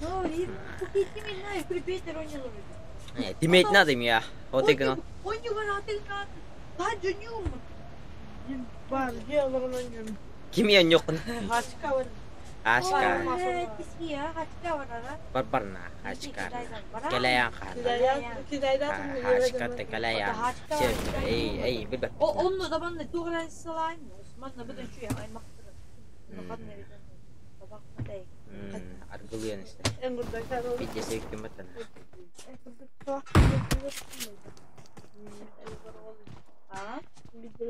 No, купите меня, припетер он не ловит. Не, демейт надо я. Вот и гно. Он не воротает на... Таджу не умр. Бар, делал он не. Ким я нёқын? Хачка var. Ашка. Киски ya, hachka var ara. Барбарна, ашка. Калаян қан. Kidaydan Ашка те калаян. Эй, bilbet. O onunla da bana doğru salayım. Osman'la bu da şu ya, ay maktırın. Bakın ne diyeceğim. Bakma değil. Аргулуян işte. En burada kadar. Видео sevdim batan. Ha? Bir de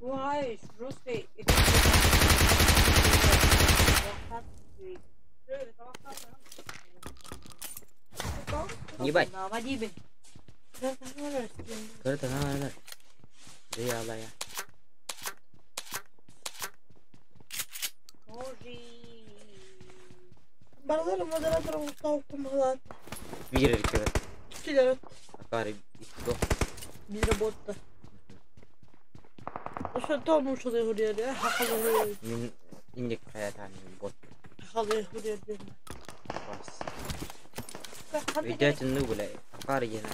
Vay, Rusya. Ебать. Наводи бы. Круто, надо. Да я лая. Bazıları moderatör Mustafa Murat. Мир рекорд. Kiler Акари итко. bir de botta. Şu tam uçuyor hurriye de. Hakalı Min indik hayatan bot. hakalı hurriye de. Bas. Video için ne böyle? Akari yine.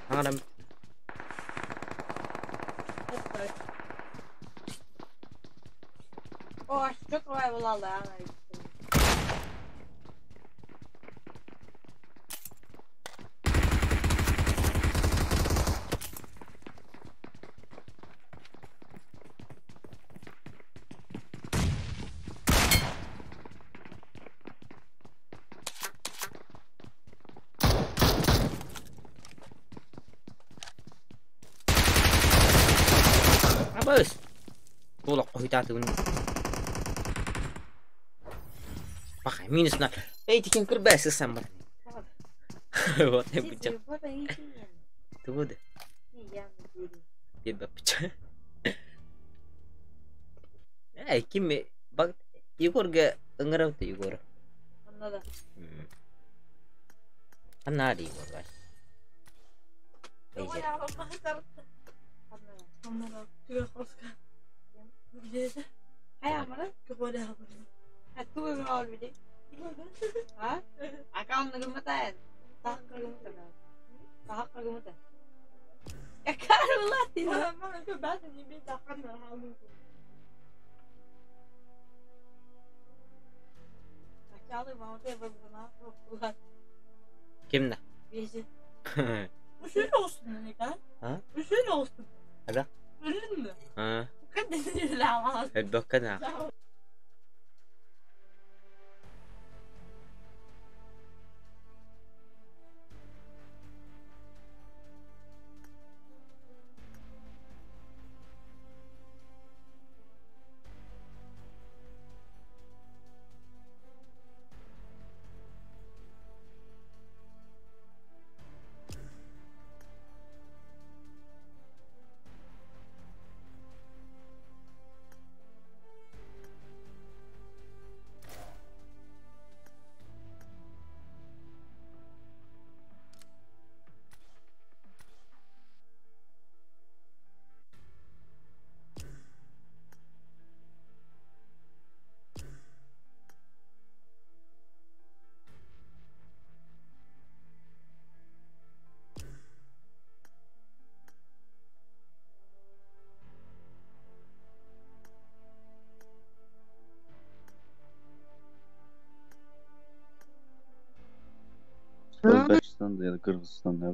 Hangarım. O aç çok kolay vallahi ya. Abis. Tolak kohitaat ini. Pakai minus nak. Tikin kerbas sama. Вот я печал. Ты воды. Беда печал. Кими бак Егор га нгарав ты Егор. Anladım. Анали Егор гай. Ейдер. Anladım. Tüy koska. Hayır mı lan? Kepada apa? Aku ngawal bide. Ha? Akan nagumatan. Tak nagumatan. Tak nagumatan. Akar ulat din. Mama ko ba sa nibi takan na halu ko. Akalı mama te bazına ulat. Kimde? Bezi. Bu şöyle olsun ne kan? Ha? Bu şöyle olsun. Ada? Ölün mü? Ha? Bu kadar lama. Hedok kana. Özbekistan'da ya da Kırgızistan'da.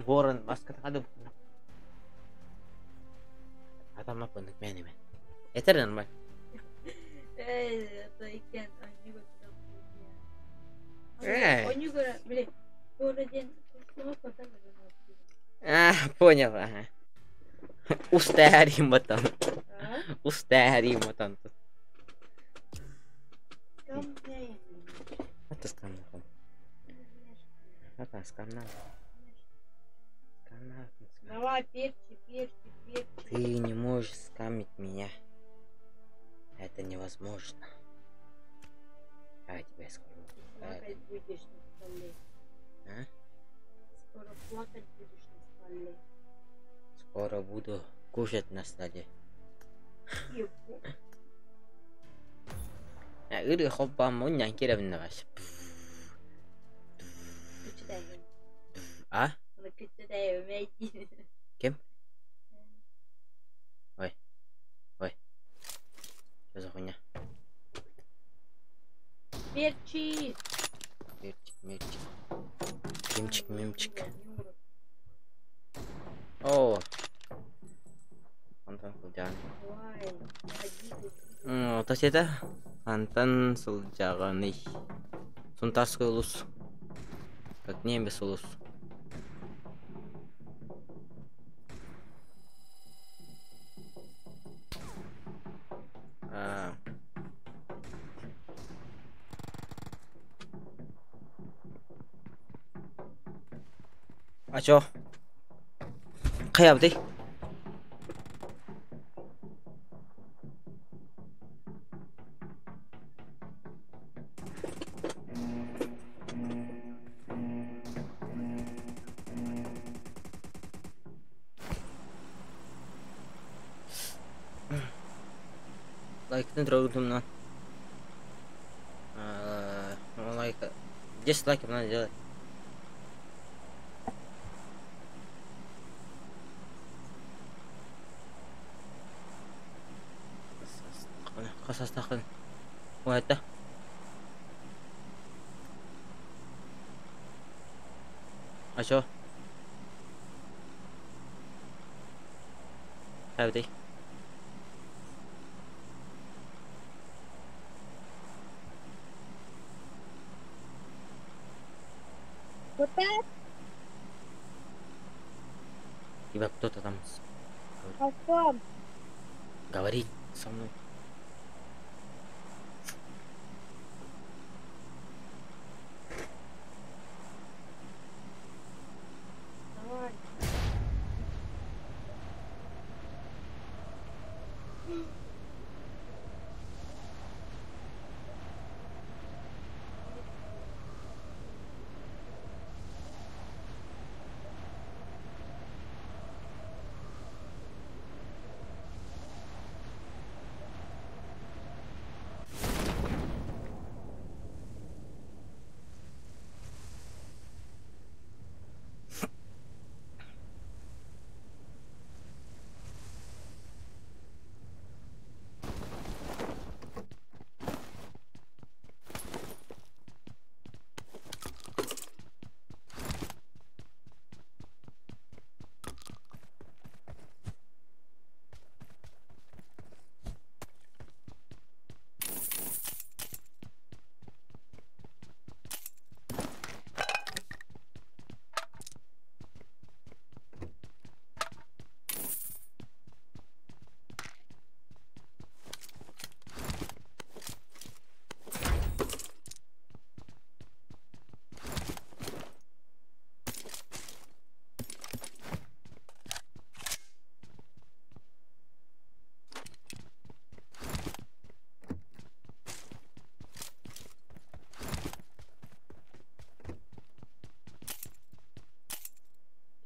Ворон маската кадып. Атама пындык мен эме. Этер нормально. Это икен, не Эй. говорю, блин, день, Понял, ага. Устарим батан. Устарим батан. Это скамна. Это скамна. Давай, перчи. Ты не можешь скамить меня. Это невозможно. А тебя скоро. Плакать будешь на столе. А? Скоро плакать будешь на столе. Скоро буду кушать на столе. Ыры хоппам оннян керемне баш. А? Кем? Ой. Что за хуйня? Перчи. Перчик. Мемчик. О. Антон Сулджан. То есть это Антон Сулджаганый. Сунтарский улус. Как немец улус. А чё? Каябды? Лайктын трогдумнан. Лайк. 10 лайков надо делать. Қасас тақын. Ой, это. А чё? Хавди. Тебя кто-то там говорит со мной. Давай.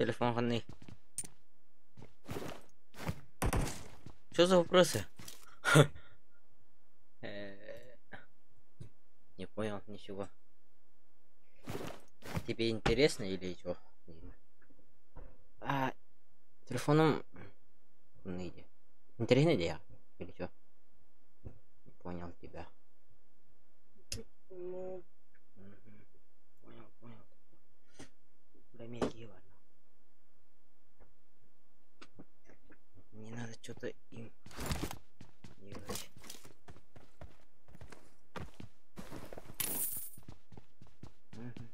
Телефон ходный. Что за вопросы? Не понял ничего. Тебе интересно или что? А телефоном интересно ли я или что? Не понял тебя. Понял. Промеги, ладно. что-то им делать. Мгм.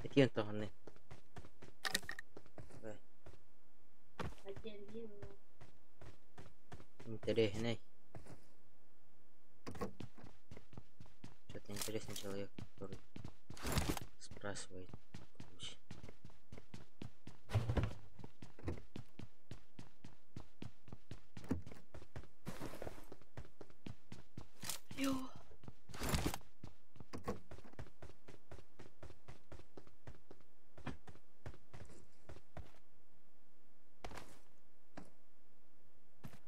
Такие он тогда. Интересный. Что-то интересный человек, который спрашивает. Короче.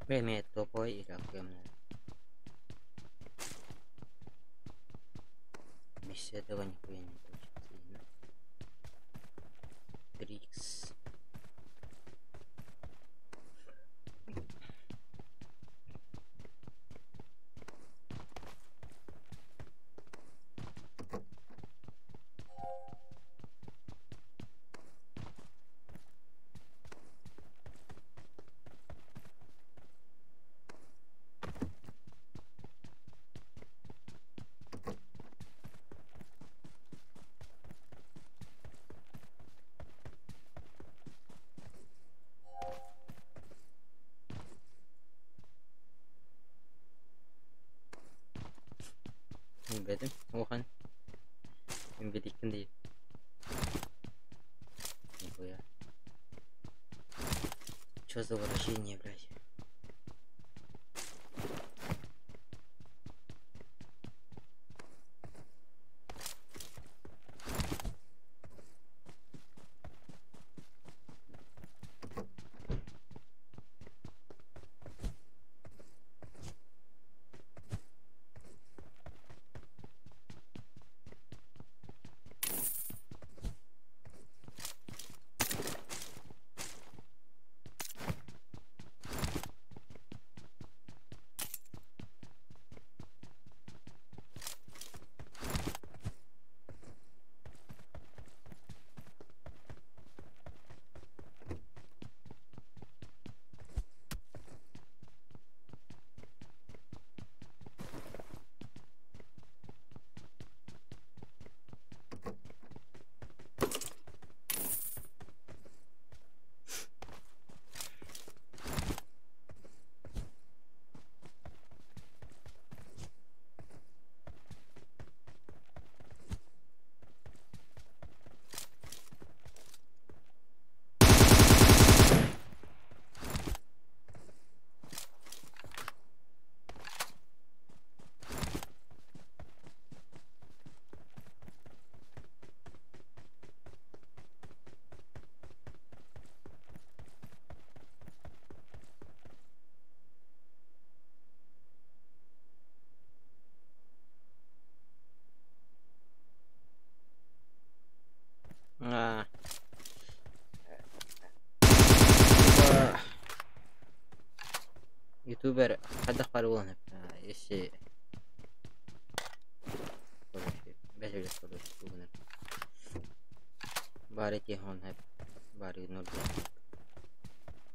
Время тупой или огромное. Без этого нихуя не получится. Трикс. Bedim. Охан. Имбедикин değil. Нихуя. Чё за выражение, блядь? Ютубер хадах парвон если бәле короче бүгін бары тихон хәп бары ноль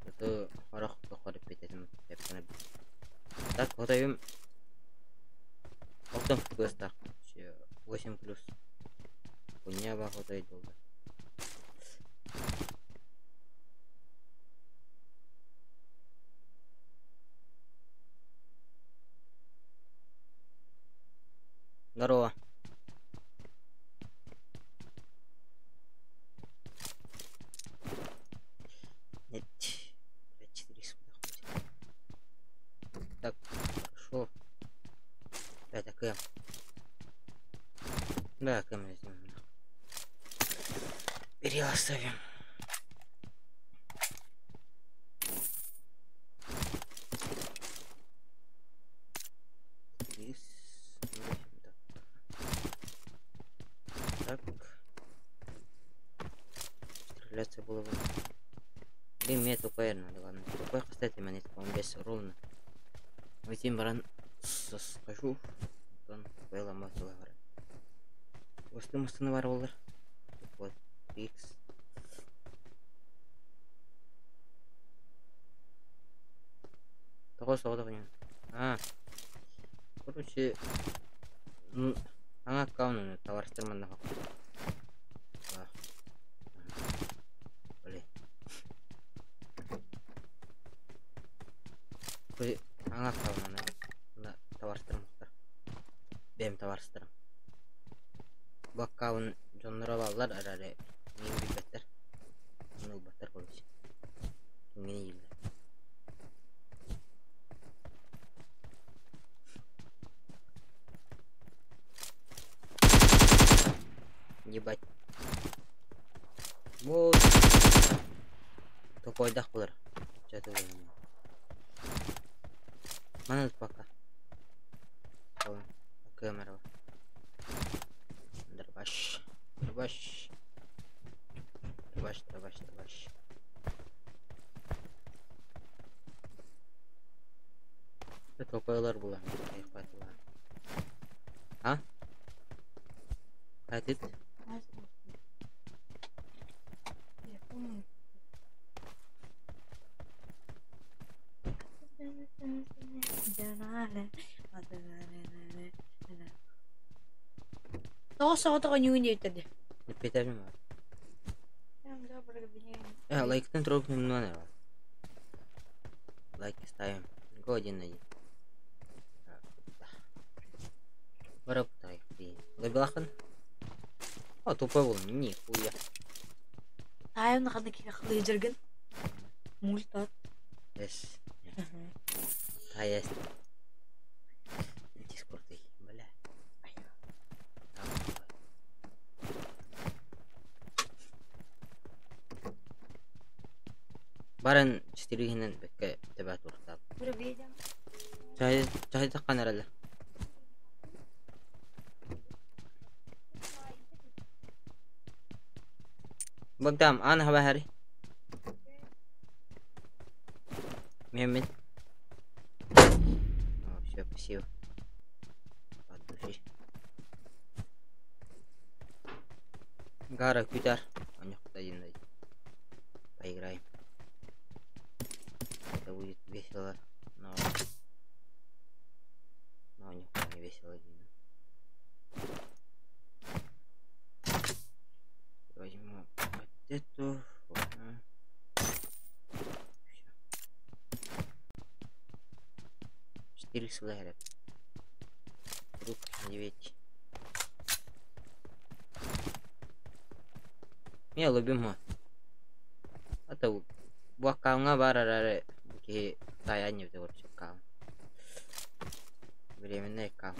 это харах тохарып бетем хәпне так хотаем автом квестах 8+. Хуйня бахотай долго. Здорово. Нет. 4 сюда. Так, хорошо. Это Кэм. Да, Кэм возьмем. Переоставим. реакция была бы. Блин, мне тупая, надо, ладно. Тупой, кстати, мне по-моему без ровно. Этим баран скажу. Он тупой ломать говорит. Просто мы становарвалар. Вот, X. Того сауда ваня. Короче, ну, аңа аккаунтын товарстырман да. Блин. Ой, аңа аккаунтын товарстырмактар. Бем товарстырым. Бу аккаунт жоннора балдар арары мен билбеттер. Мунул баттар болчу. Мени билбет. Ебать. Вот. Такой дахлар. Что-то время. Манат пока. О, камера. Дробаш. Дробаш. Дробаш, дробаш, дробаш. Это такойлар было. А? Хатит? Тоосоо отоо юу нэ гэдэг. Питер ма. Лайктан трог немного. Лайк ставим. Годин один. Барап тай. Лабилахан. А тупой был, нихуя. Тайм нахад кихлы жүргэн. Мультат. Yes. А есть. Дискорд, бля. Баран 4 гинен бекке тебат уртап. Бүр видео. Чай таккан аралла. Багдам ан хава хари. Мемет. Все, спасибо. От души. Гара, Питер. У них один найдет. Поиграем. Это будет весело, но у них не весело один. Возьму вот эту. Все. 4 слайда. Круг 9. Я любим. Это бакаунга барарары ки таяние вот все каун. Временный каун.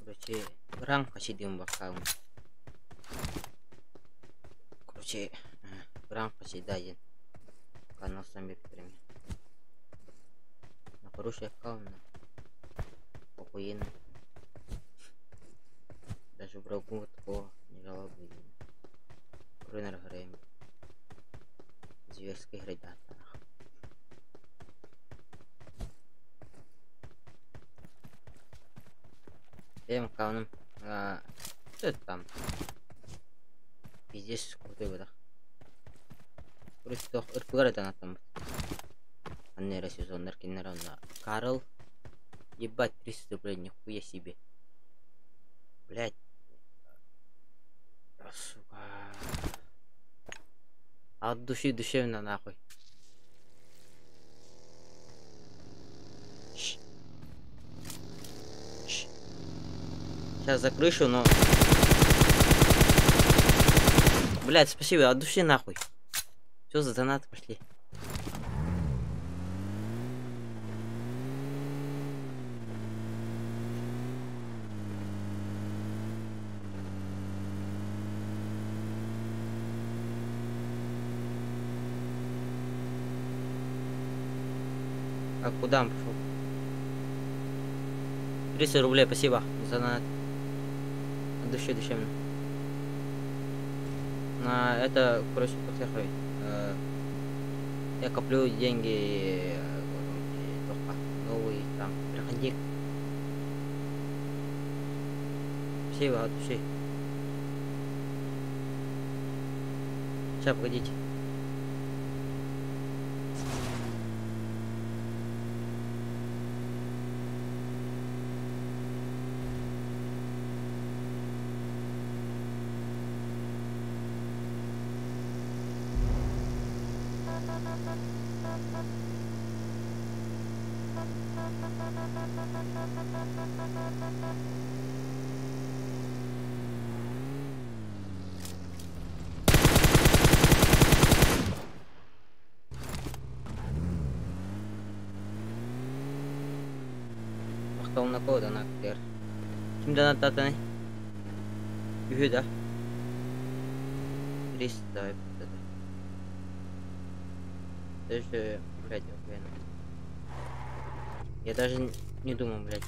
Короче, ранг посидим бакаун. Короче, ранг посидаем. Канал сами прям. На хороший аккаунт. Охуенно. Даже врагу такого не жалобы. Рынок граем. Зверских редакторах. Тем кауном. Что это там? Пиздец крутой выдох. Короче, тох РПГ это там. Аннера сезон Наркинерона. Карл. Ебать, 300 рублей, нихуя себе. Блять. Сука. От души душевно нахуй. Сейчас закрышу, но... Блять, спасибо, от души нахуй. Все за донат пошли. А куда он пошел? 300 рублей, спасибо за донат. От души душевно. Это, короче, я коплю деньги, новый там проходник. Все вы все. Сейчас, погодите. Мақтауына қойды ана кісілер. Кімді анаттатыны? Үйі да. 300 айыптады. Даже, блядь, я даже не думал, блядь.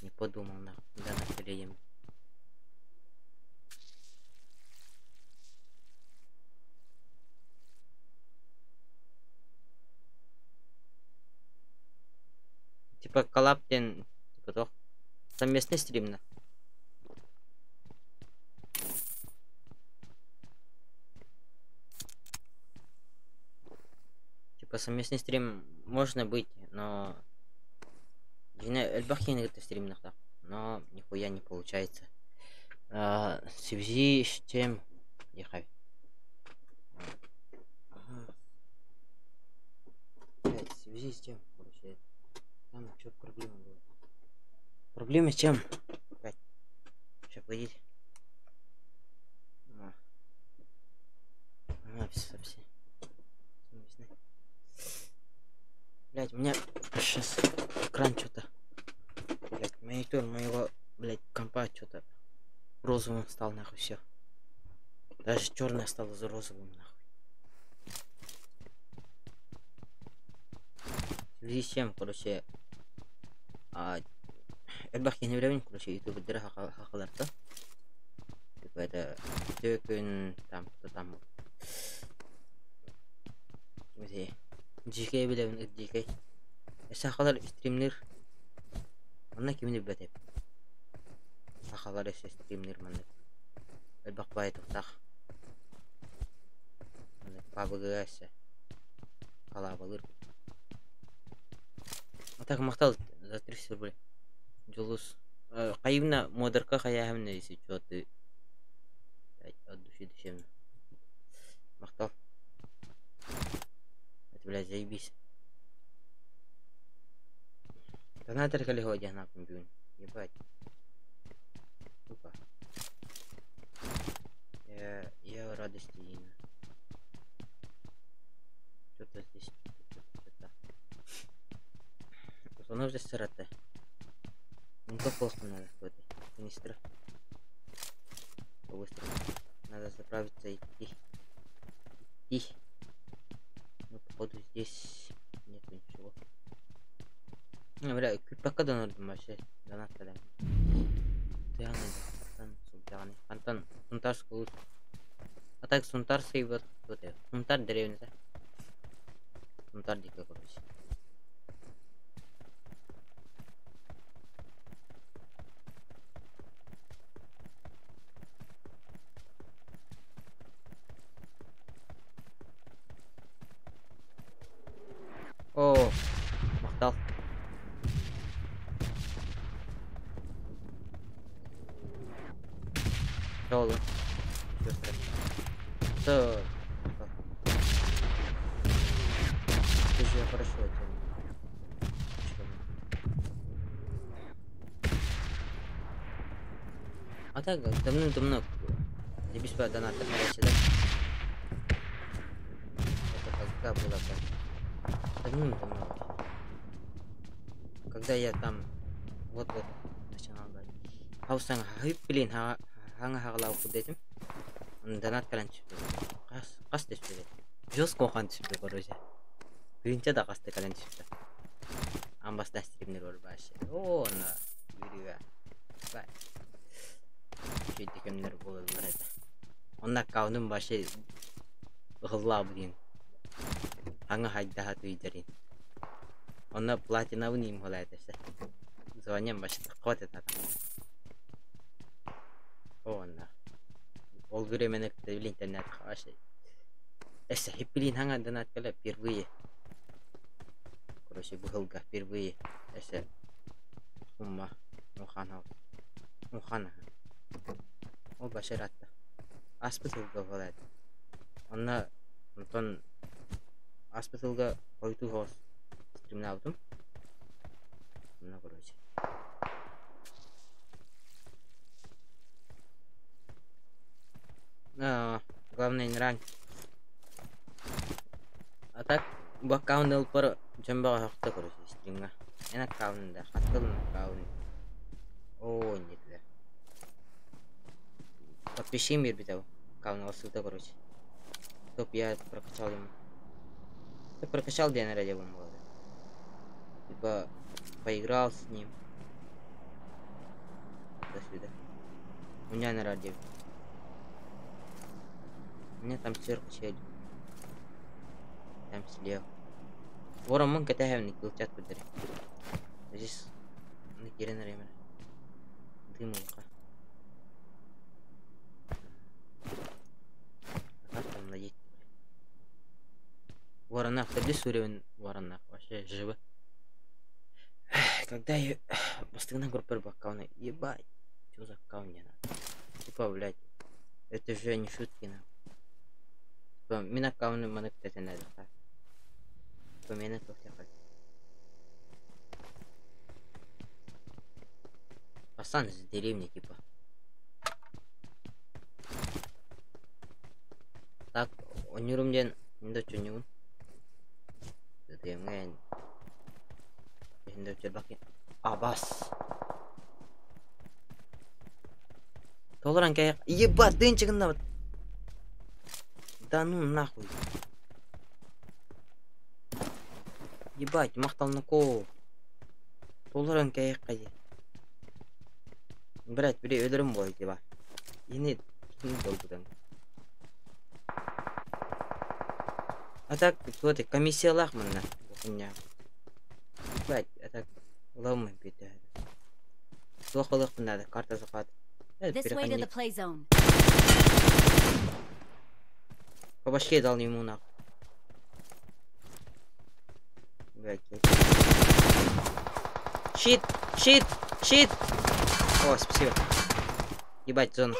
Не подумал, нахуй. Да, на переем. Типа коллаптен, типа toch совместный стрим, на. Типа совместный стрим можно быть, но Эльбахин это стрим иногда, но нихуя не получается. В связи с тем, ехай. В связи с тем, короче, там что-то проблема была. Проблема с чем? Сейчас погодите. Все. Блять, у меня сейчас экран что-то. Блять, монитор моего, блять, компа что-то розовым стал, нахуй, все. Даже черное стало за розовым, нахуй. В связи с чем, короче, Эльбахин времени, короче, ютуб дыра хакаларда. Типа это төкүн там, кто там. GK билебин GK. Сахалар стримнер. Мына кимни бетеп. Сахалар стримнер мына. Элбакбай туктак. Мына пабгасы. Калабалыр. Атак мактал за 300 рублей. Жолус. Кайымна модерка каяхымна если что ты. От души душевно. Мактал. Блядь, заебись. Донатор коли ходи на компьютер. Ебать. Тупо. Я в радости именно. Что-то здесь. Что-то. Оно уже сырото. Не то плохо надо что-то. Министра. Быстро. Надо заправиться и идти. Ну, походу здесь нет ничего. Бля, пока донордым вообще. Донат когда. Антон, Сунтарский лучше. А так Сунтарский вот это. Сунтар деревня. Сунтар дико, короче. О, махтал. Чоло. Все. Ты же хорошо это. А так, давным-давно не беспокойно донат хороший, да? Это когда было так? Давным-давно. Когда я там вот начинал брать. Хаусang хайп блин, ханга хаглау кудетим. Донат каланчип. Кас дэшпэ. Жёско ханчип короче. Принча да касты каланчип. Амбаста стримнер бол баш. Оо на видео. Бай. Чидикемнер болот барат. Он аккаунтын башы ығыллабы дейін. Аңа хайдаға түйдерін. Оны платинавы нейм қолайды. Звонем башы таққот етады. Онна. Ол көремен өктөбіл интернет қашы. Эссе, хиппилин аңа донат көлі впервые. Короче, бұғылға впервые. Эссе, умма, Мухана. Ол башы ратты. Аспытылға қолайды. Онна, онтон аспытылға қойты ғос стримна аудым. Онна, короче. Главное не ранг. А так, bu аккаунт алпар жамбаға хақта короче стримға. Мен аккаунтында хаттылын аккаунт. О, нетілер. Подпишем бер аккаунт ссылка, короче. Чтоб я прокачал ему. Я прокачал день ради его. Типа поиграл с ним. До сюда. У меня на радио. У меня там сверху чель. Там слева. Вором мы готовим не килчат подари. Здесь на кире на время. Дымулка. Как там надеть? Воронах, ты уровень воронах вообще живо. Когда я постоянно группер баккауна, ебать, что за аккаунт мне надо? Типа, блядь, это же не шутки, на. Типа, меня аккаунты монетизации надо, так. Типа, меня то все хотят. Пацан из деревни, типа. Так, он не румден, не до чего не он. Это я мне. Hindi terbakit. Abas. Толран kayak ебать дынчыгында. Да ну нахуй. Ебать, мақталны ко. Толран kayak кайы. Брат, бире өлөрүм бой деба. Эне ким болдудан. А так, вот комиссиялах мына. Бухуня. Ебать, это ломай беда. Плохо надо, карта захват. This way to the play zone. По башке дал ему нахуй. Щит! О, спасибо. Ебать, зона.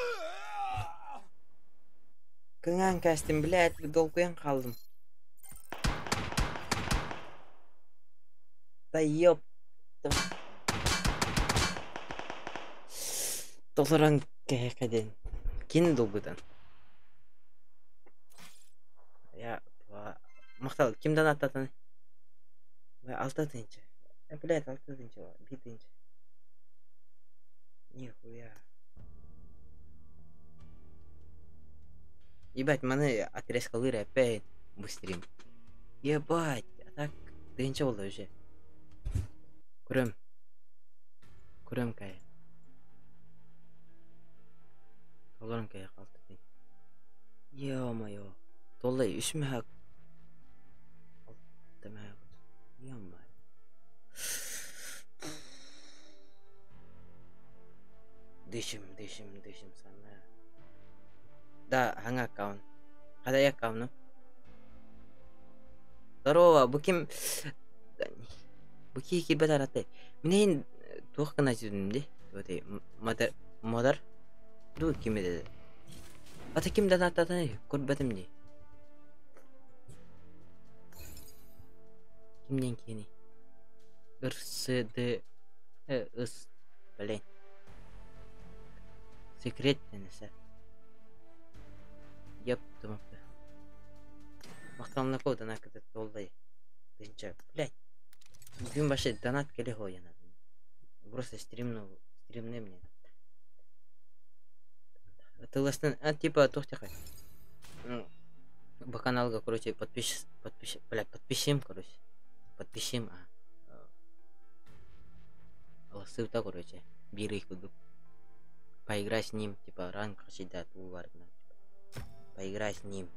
Кынган кастым, блядь, долгуян қалдым. Да ёп. Толран кайкаден. Кин долбудан. Я мақтал, кимдан аттатын? Бай, 6-тынчы. Блядь, 6-тынчы, 5-тынчы. Нихуя. Ебать, маны отрезкалыр опять быстрее. Ебать, а так тынчы болды уже. Күрем кай. Толорын кай қалды дейін. Ё-моё. Толай үшіме хақ. Алтыме хақ. Ё-моё. Дышим сана. Да, ханга аккаунт. Қадай аккаунт? Здорово, бұл кім... Бұки кебет араты. Менен туық қана жүзімде. Модар. Ду кеме деді. Ата кемден аттатын көрбәтім де. Кемден кені? РСД... Үс... Блин. Секрет денесі. Еп, думапты. Мақталына қол дана кіді толдай. Дынча, блядь. Бүгін башы донат келе ғой яна. Просто стримне мне. Тылыстын, типа тоқтақай. По каналға, короче, подпишем, короче. Подпишем, ссылка, короче. Бери их буду. Поиграй с ним, типа, ранг хашида, тулварна. поиграй с ним.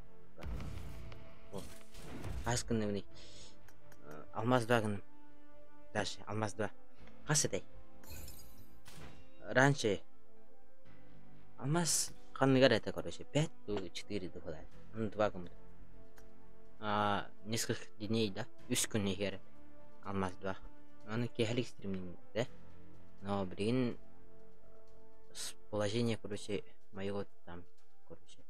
Аскынный алмаз 2 күн. Даже алмаз 2. Қасыдай. Раньше алмаз қанығар это, короче, 5-4 дохода. 2 күн. Несколько дней, да? 3 күн егер алмаз 2. Оны кехалик стримнинг, да? Но, блин, положение, короче, моего там, короче.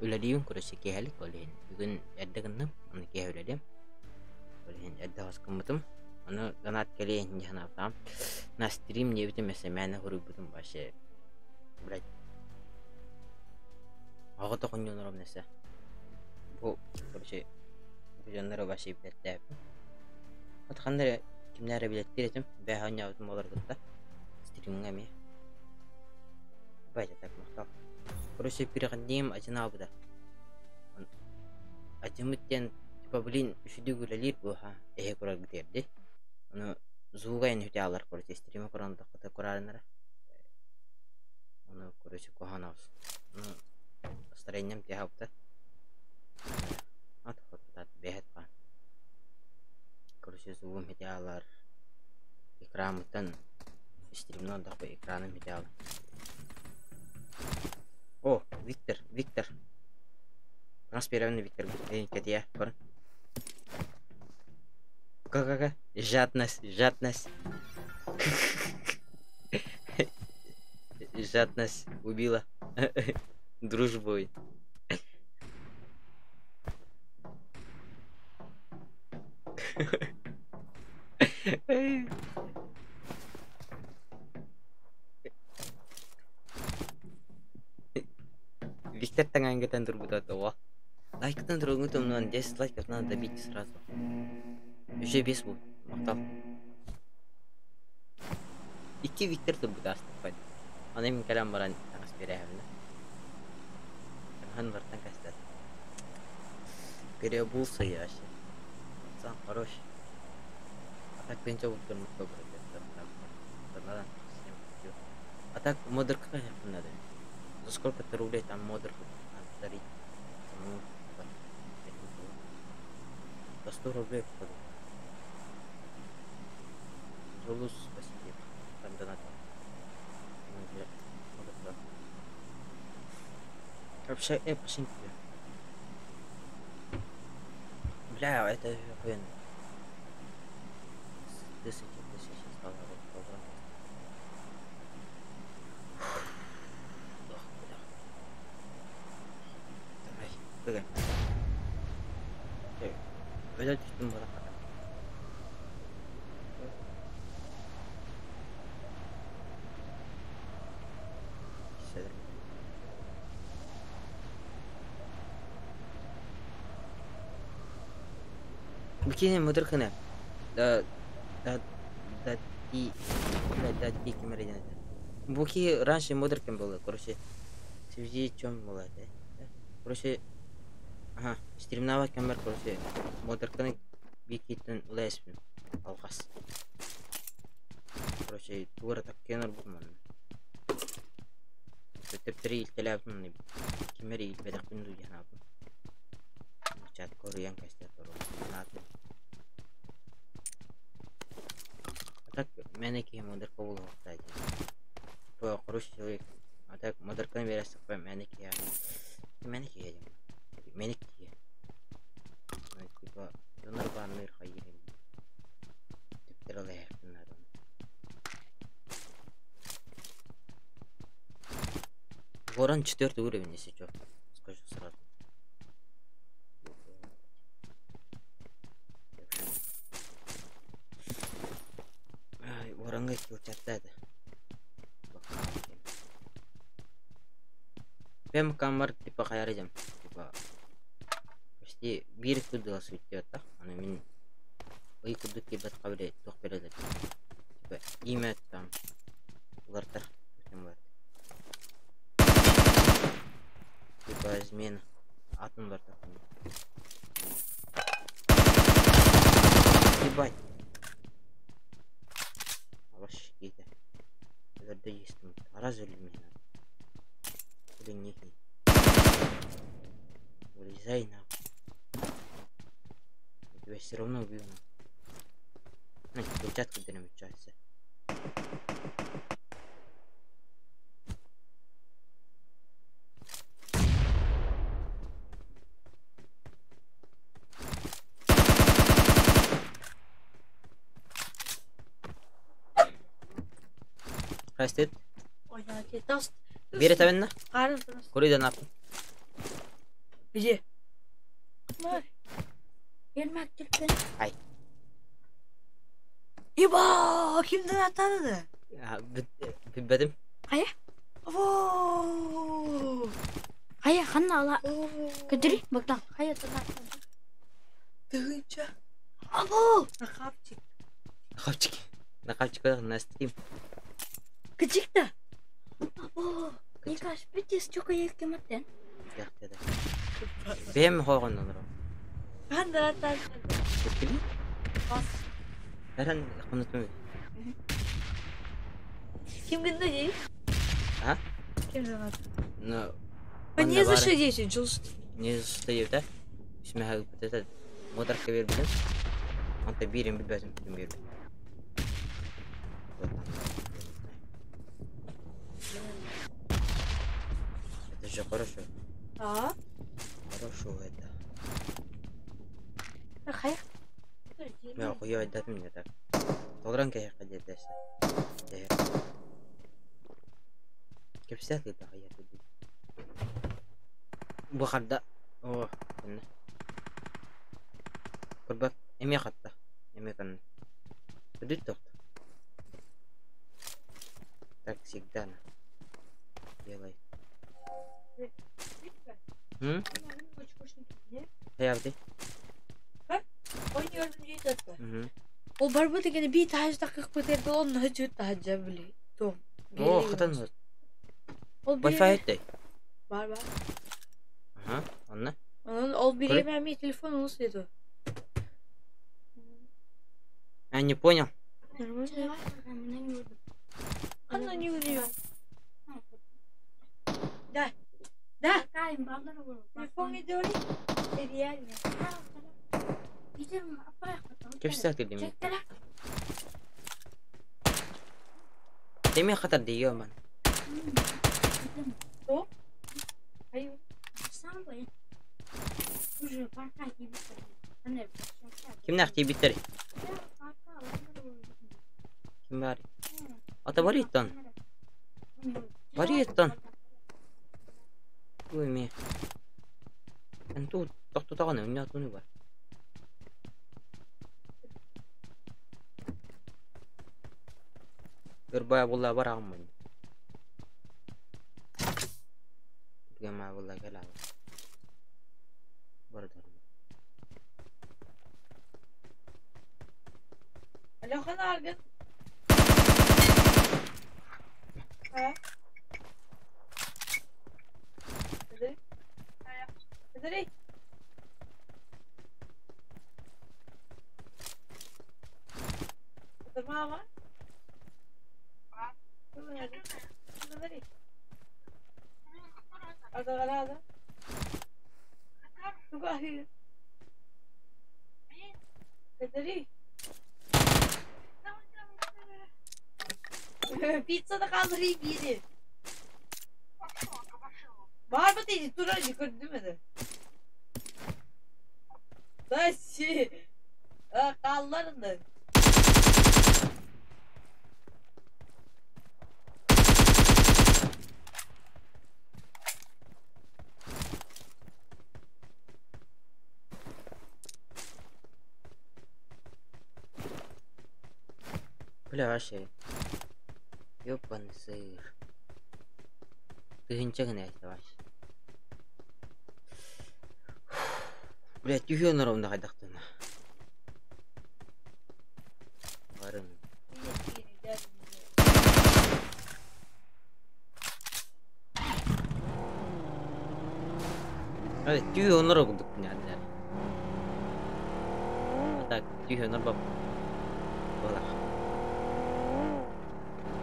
Өләдейін, короче, кехалик олейін. Бүгін әддігіннім, оны кех өләдейім. Олейін әдді ғасқымытым. Оны донат келейін жағына бұтам. На стрим не бітім, мәсе мәні құру бұтым башы. Блядь. Ағыта құнyon ұрам нәсе. Бұл, короче, бұжанлары башы білетті әпі. Атқандары кімдері білеттер етім. Бәй ғanya бұтым олар бұтта. Стримінға ме. Бәйді так мақтал. Короче, переходим одина буда. Атимыттен, типа, блин, үшіді күлелер бұл, әйе құрар күдерді. Оны зуғайын өте алар, короче, стримі құранда құты құрарынары. Оны, короче, кохан ауыз. Оны строением те хауыпты. Аты құттат, бәйет ба. Короче, зуғым өте алар. Экранымыттан стримнен дақпы экраным өте алар. О, Виктор. Трансперевный Виктор. Кәдия, көрін. Ка-ка-ка. Жадность. Жадность убила дружбой. Виктор тангангетан турбудат ова. Лайктан тургутум, но 10 лайков надо добить сразу. Уже 5 будет. Мақтал. 2 Виктор турбудат астықпайды. Ана мен кәлем баран таңыз бере әвілі. Хан бартан кәстәді. Перебулся я вообще. Пацан хороший. А так пенча будет турмут добрый. А так модерка как надо. За сколько-то рублей там модер надо дарить. За 100 рублей походу. Золус, спасибо. Там донат. Вообще, пошли тебе. Бля, это охуенно. Тысячи стало. Давай. Блять, что было? Бикини мудырканы. Да кемерден. Буки раньше мудыркин было, короче. В связи с чем было, да? Короче, стримнавать камер, короче, модерканы бикитен улайспин алгас. Короче, тугара так кенер булман. Тептери илтелябын кемери илбедакын дуянабын. Чат кориян кастер тору. Так, менеки модерка болу вақтайды. То хороший человек. А так модерканы бересік па менеки я. Менеки я. Менеки. Типа, донор баннер хайырын. Тептералы әркін адам. Ворон 4 уровень, если что. Скажу сразу. Воронга килл чаттады. Прям камер типа хайрыдым. Типа почти бир күдді сөйтті да. Аны мен ой күдді кебет қабіле тоқ береді. Типа имя там улартар өтем бар. Типа измена атын бар такой. Ебать. Вообще какие-то. Это есть. Разве меня? Или нет? Вылезай нахуй. Я тебя все равно убью. Ну, летят куда-нибудь часто. Растет. Ой, я тебе даст. Берет авенна. Қарындырыз. Курida ne yaptın? Где? Май. Gelmek gelip Ay. İba! Kimden atladı? Ya, bilmedim. Abo! Hayır, Hanna ala. Götürü. Bak lan. Hayır, Dığınca. Abo! Nakapçık. Nakapçık. Nakapçık kadar nasıl Küçük de. Abo. Никаш, битес чока елкематтен. Яқты да. Бем хойгон olur o. Ben de atladım. Etkili. Bas. Eren unutmayın. Kim günde değil? Ha? Kim zaman? No. Ben niye zaşı diyorsun? Just. Не стоит, да? Смеха вот этот мотор кавер блин. Он-то берем бедем пример. Это же хорошо. Aa. Хорошо это. Hayır. Я хуёво дать мне так. Толранка я ходить дальше. Кепсят это я тут. Бухарда. О, Курбак, эме хатта. Эме кан. Подуть тот. Так всегда на. Делай. Hayaldi. Oynuyordum diye tatlı. Hı. O barbada gene bir tane dakika koterdi onunla hıcı tahacca bile. Tom. O hatan var. O Wi-Fi etti. Var. Aha, anla. Onun ol bir yemeğe telefon olsaydı. Я не понял. Она не умеет. Да. Телефон идет. Реально. كيف ساتر دمي؟ دمي خطر دي يوما. ايوه. كم نختي بيتري؟ كم باري؟ أتباريتان. باريتان. Ой, ми. Анту тохто таганы уйна туны бар. Гырбая булла барагым мен. Гама булла гала. Бардар. Alo kanargın. Ha? Hadi. Tamam. Hadi. Ada. Tugah. Hadi. Pizza da kaldırayım yedi. Var mı değil? Dur önce gördün mü? Taşı. Kallarında. Бля, вообще. Ёбаный сыр. Ты ничего не вообще. Блять, юхё на ровно хайдахтына. Барын. Ай, юхё на ровно докуняли. Так, юхё на баб. Voilà.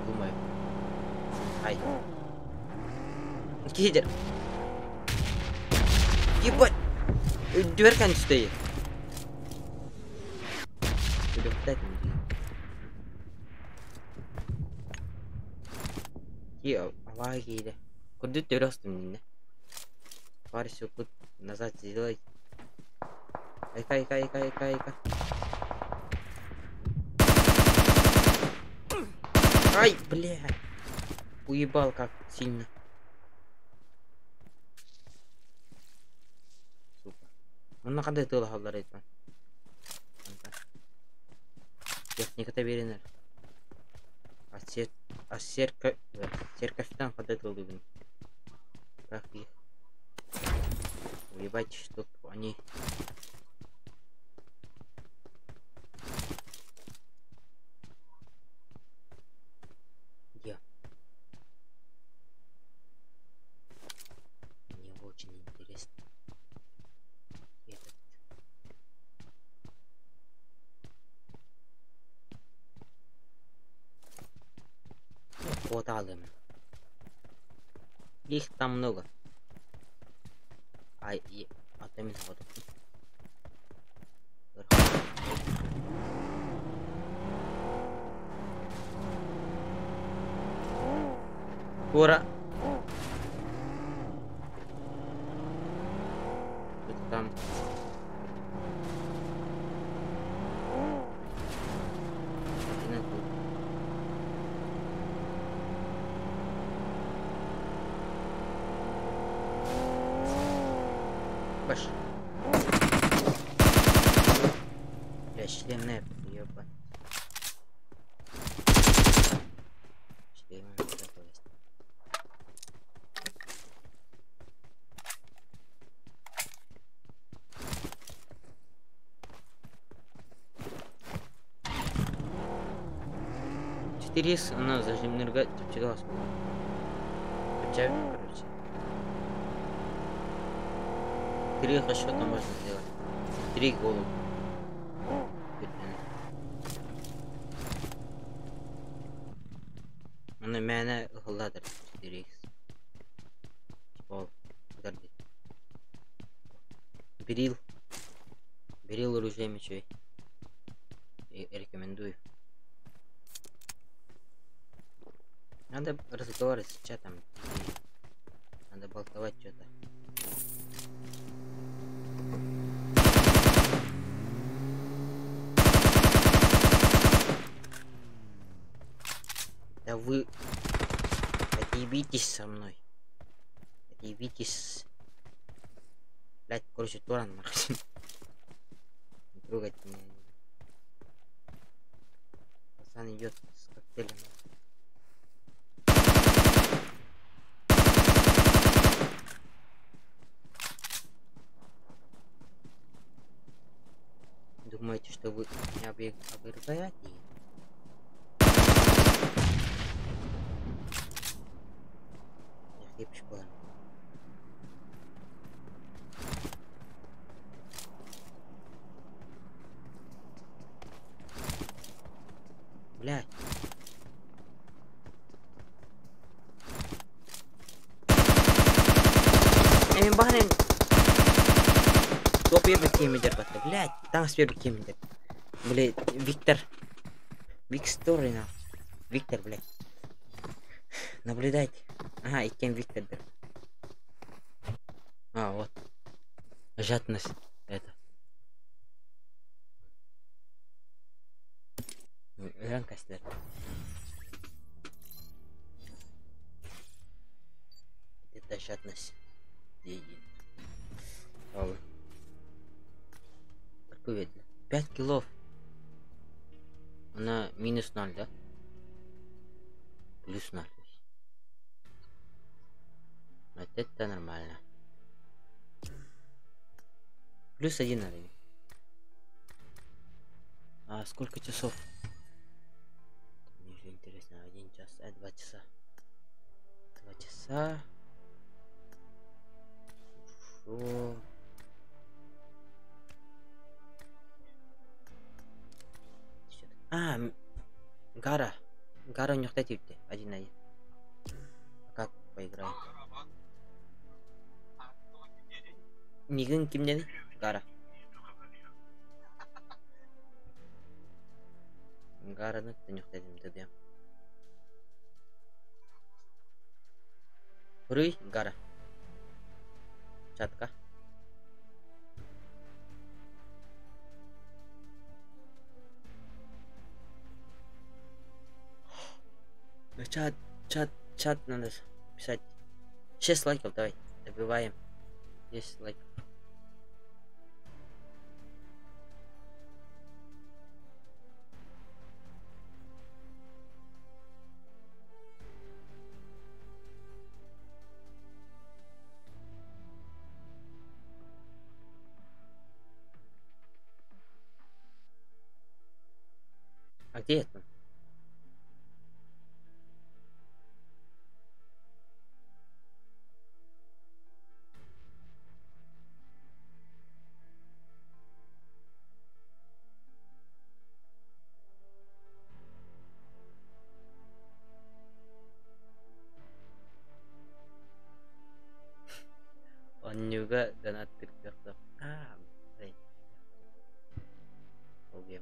Думаю. Ай. Кидер. Ебать. Дверкан стоит. Аллах кейді. Күрді төрістім дейін. Пару секунд назад сделай. Айка. Ай, бля. Уебал как сильно. Сука. Мына қандай тыл халдар айтпан. Техниката беренер. Церковьтан қандай тыл деген. Как их? Уебать, что они... Мне очень интересно. Этот... Квота алым. Их там много. А именно вот. Скоро. Что-то там. Баш. Я член ёба. Член такой. Четыре она зажимнерга чипчигалась. Короче. 3 расчета можно сделать. 3 голов. Она меня гладер 4х. Пол. Берил оружие мечей. И рекомендую. Надо разговаривать с чатом. Надо болтовать что-то. Да вы отъебитесь со мной. Отъебитесь. Блять, короче, Туран Марксин. Не трогать меня. Пацан идет с коктейлем. Думаете, что вы меня обергаете? Я хлебчик был. Блядь. Эми бахрен. Топ первый кемидер батты. Блядь, там с первый кемидер. Блядь, Виктор. Викторина. Виктор, блядь. Наблюдайте. Ага, и кем Виктор. А, вот. Жадность. Это. Ранкастер. Это жадность. Ой. Какой вид? 5 килов. Она минус 0, да? Плюс 0. Вот это нормально. Плюс 1 надо. А сколько часов? Мне же интересно. 1 час, 2 часа. 2 часа. Хорошо. А, Гара. Гара не хватит. 1-1. Как поиграем? Миган кем-то? Гара. Гараны төнөк дедим dedi. Hurry, Гара. Чатка. Чат надо писать. 6 лайков, давай. Добиваем. 10 лайков. А где это? Он juga donat TikTok. Baik. Oke.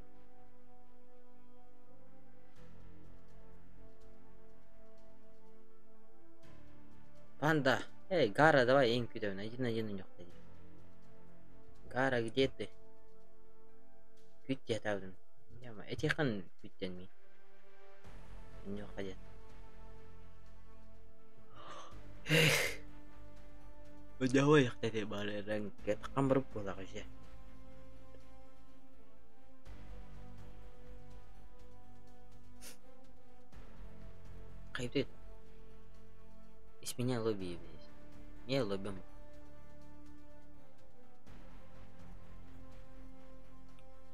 Панда, эй, Гара, давай, я инквидаю, найди на нюх. Гара, где ты? Кютте тавдын. Яма, эти хан кюттенми. Нюх ходят. Эх. Давай я хотел балерин, это камер было уже. Кайф. Из меня лобби есть. Не лоббим.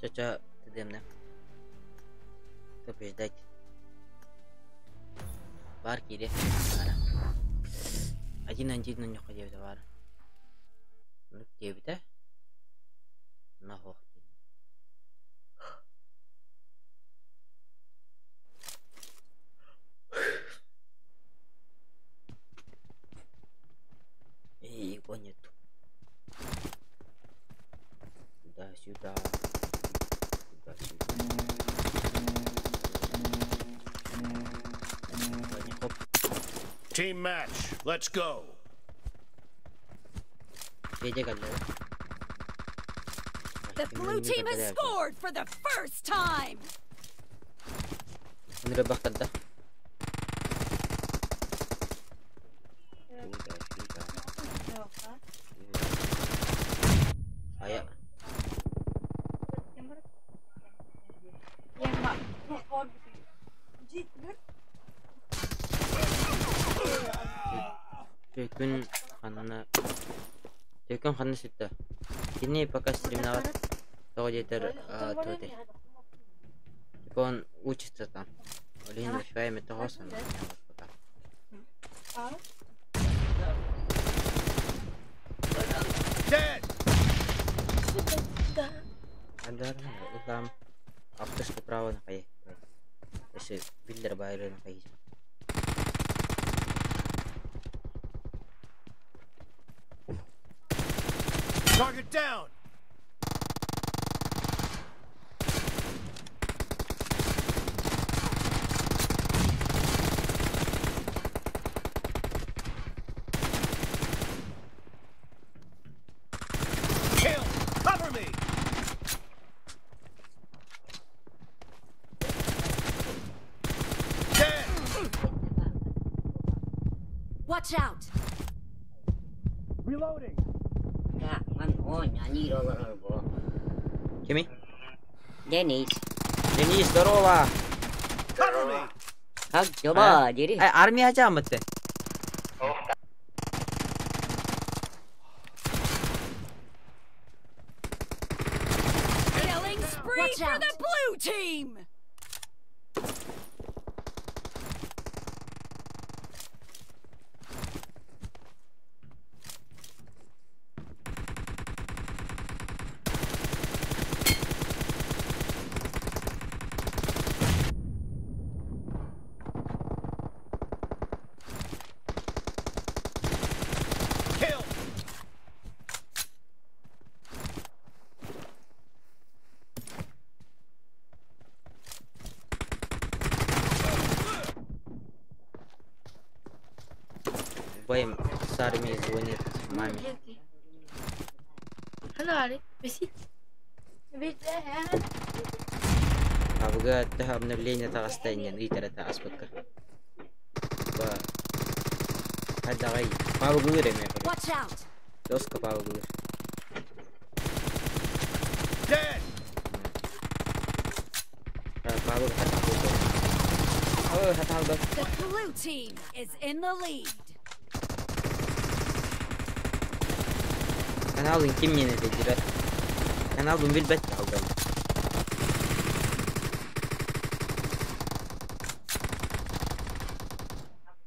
Чача, ты демне. Кто побеждать? Бар кире. Один на нюх ходил товар. Ну где да? На хохте. Его нету. Сюда. Team match. Let's go. The blue team has scored for the first time. Ayo. Tekun kanı süttü. Yine пока стримна var. Тогда туди. Он учится там. Блин, успеем это госом. Ada utama. Akses ke perawan kayak. Ese builder bayarın kayak. Target down. Kill. Cover me. Dead. Watch out. Reloading. Kimi? Денис. Денис, здорово! Cover me. Как дела, Денис? Армия ачам ты? Killing spree for the blue team. Поем с армией звонит маме. Абга обновление тагастайня литера тагаспакка. Хадагай павгуреме. Watch out! Доска павгур. Dead! Павгур хатагур. Oh, хатагур. The blue team is in the lead. Канал интимнее это директ. Канал бумбил бет алдан.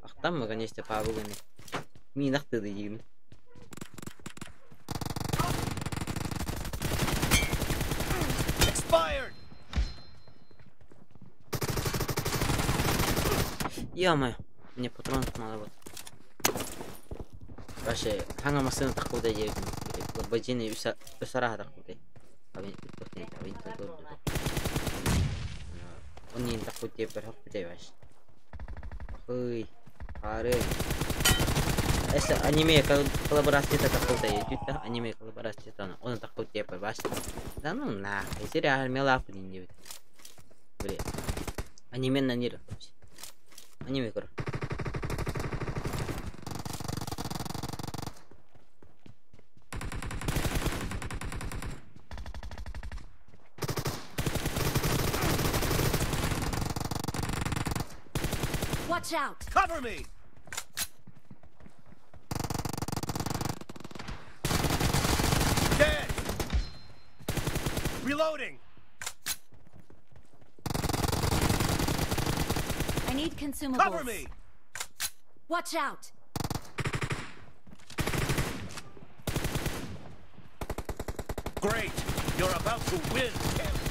Ахтам мы конечно павгуны. Минахты дадим. Expired! Ё-моё, мне патронов мало вот. Вообще, ханга машина такуда едет. Ламборджини усара такуда. Он не такой типа хаппетеваш. Ой, аре. Это аниме коллаборация такуда едет, аниме коллаборация там. Он такой типа ваш. Да ну на, если реально мелап не едет. Блин. Аниме на нир. Аниме кор. Watch out! Cover me! Dead! Reloading! I need consumables. Cover me! Watch out! Great! You're about to win!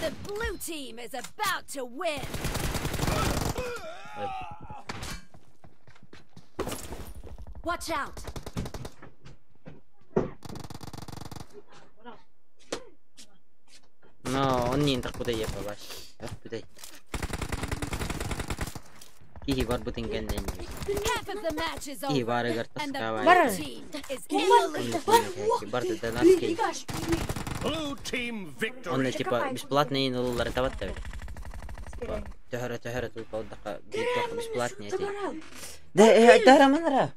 The blue team is about to win. Watch out! Но он не так куда я побач. Куда? Кихи бар бутин гэнэн. Half of the match is Кихи over, бар агар and the таскавай. blue team is in the lead. Бар да наски. Blue team victory! Он типа бесплатные нуллар таватта. Тахара тут полдака бесплатные эти. Да, тахара манара.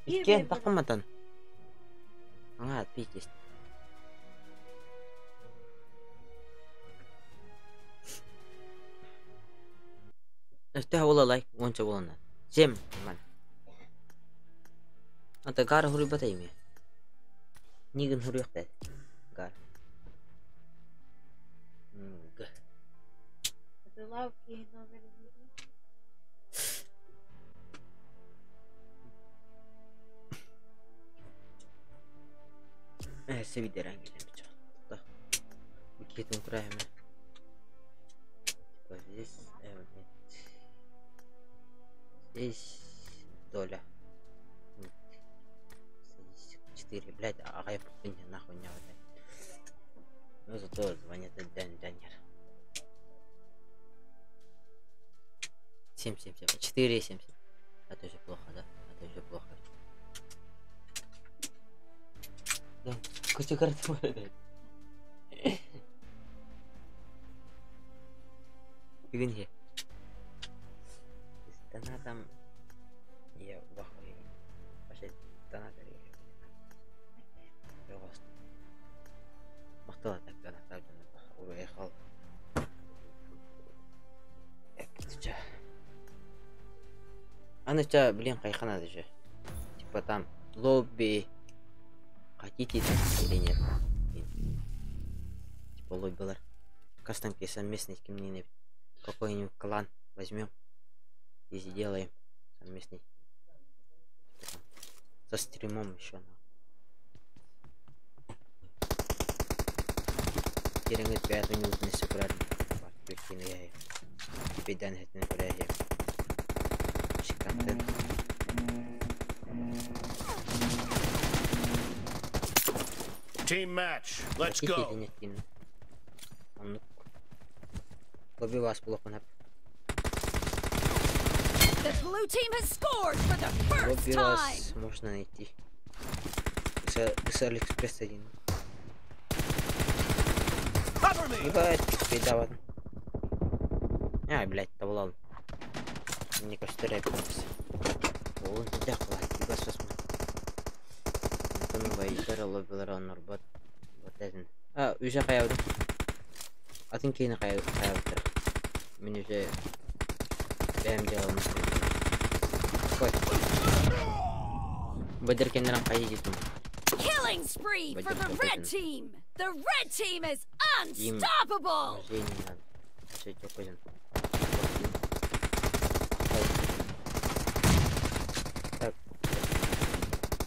Иккен такматан. Ага, пиздец. Tämä olla like once volna. Jem man. Anta gar huri batai me. Nigen huri yakta. Gar. Se vide rangi le bicho. Ta. Bikitum krahme. Здесь здесь доля. 4, блядь, а я похуй нахуй не выдай. Ну зато звонит Данер. 7, 4, 7. Это уже плохо, да? Это уже плохо. Да, куча карту выдай. Фигня. Она там... Я в ахуе. Вообще, она там... Я вас... Махтала так, она там уехал. Эк, она у тебя, блин, кайхана даже. Типа там лобби. Хотите или нет? Типа лобби-лар. Кастомки совместные с кем-нибудь. Какой-нибудь клан возьмем и сделаем совместный со стримом еще на тереңет 5 минут не собрали прикинь бедан это не проявляет контент. Team match, let's go. Лоби вас плохо на The blue team has scored for the first Лобби time. вас можно найти. С Алиэкспресс один. Cover me! Ебать, передавал. Блядь, тавлал. Мне кажется, рэпнулся. Он да хватит, ебать, посмотри. Bunu bayıklara lobby'lara onlar bat edin. Üze kayavdım. Atın keyini kayavdır. Ben üze benim cevabımı söyleyeyim. Koy. Badır kendinden kayı gittim. Killing spree for the red team. The red team is unstoppable. Şey ne abi? Şey çok güzel.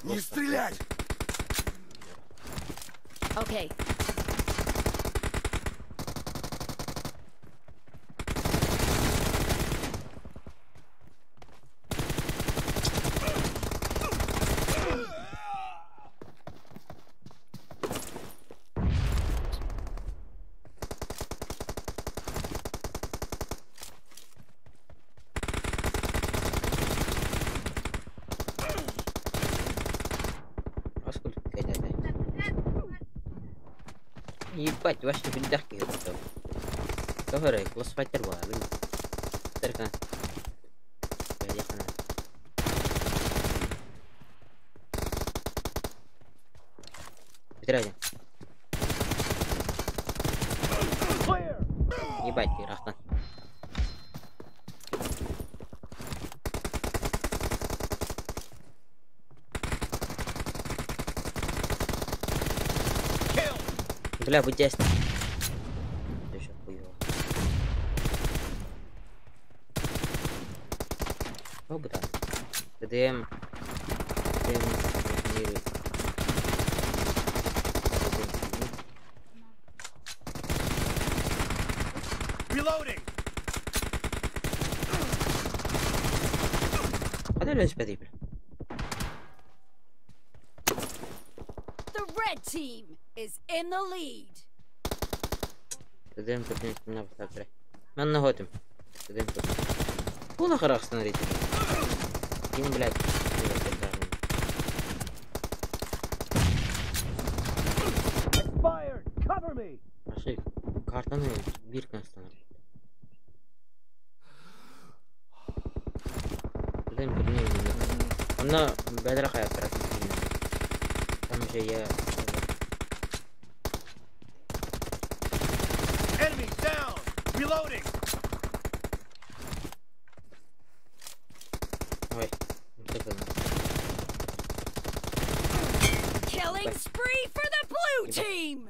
Не стрелять! Okay. Ебать, вообще бельдахки это. Говори, классфайтер была, блин. Только. Поехали. Петради. Ебать, рахтан. Бля, будь ясно. Ты еще хуёво. О, бля. ТДМ. Reloading! Подальше, спасибо. The red team is in the lead. ТДМ поднять на фотографии. Мен наготим. ТДМ поднять. Куда харах смотрите? Кин, блядь. Expired! Cover me! Аши, картаны биркан становится. ТДМ поднять. Она бедрахая практически. Там же я... Enemy down! Reloading! Ой, это Killing spree for the blue team.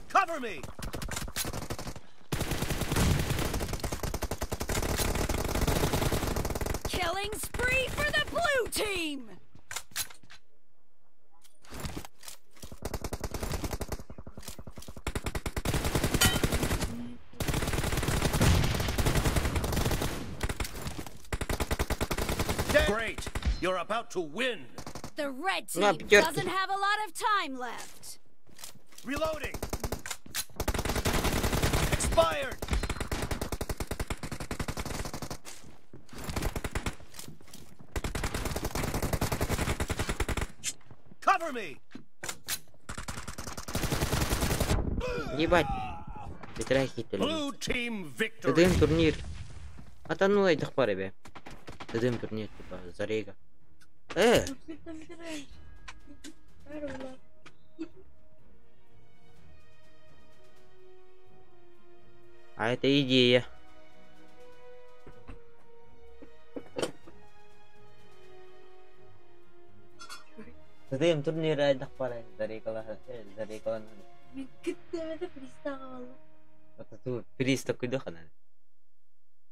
Cover me! Killing spree for the blue team. Great! You're about to win! The red No, team пятерки. doesn't have a lot of time left. Reloading! Expired! Cover me! Ебать. Петрахи то ли. Blue team victory! ТДМ турнир. Атану айтық бар бе. ТДМ турнир типа Зарега. А это идея. ТДМ турнир айтық бар. Зарегалан. Мен күттемеде приста қалды. Это ту приста куйдық ана.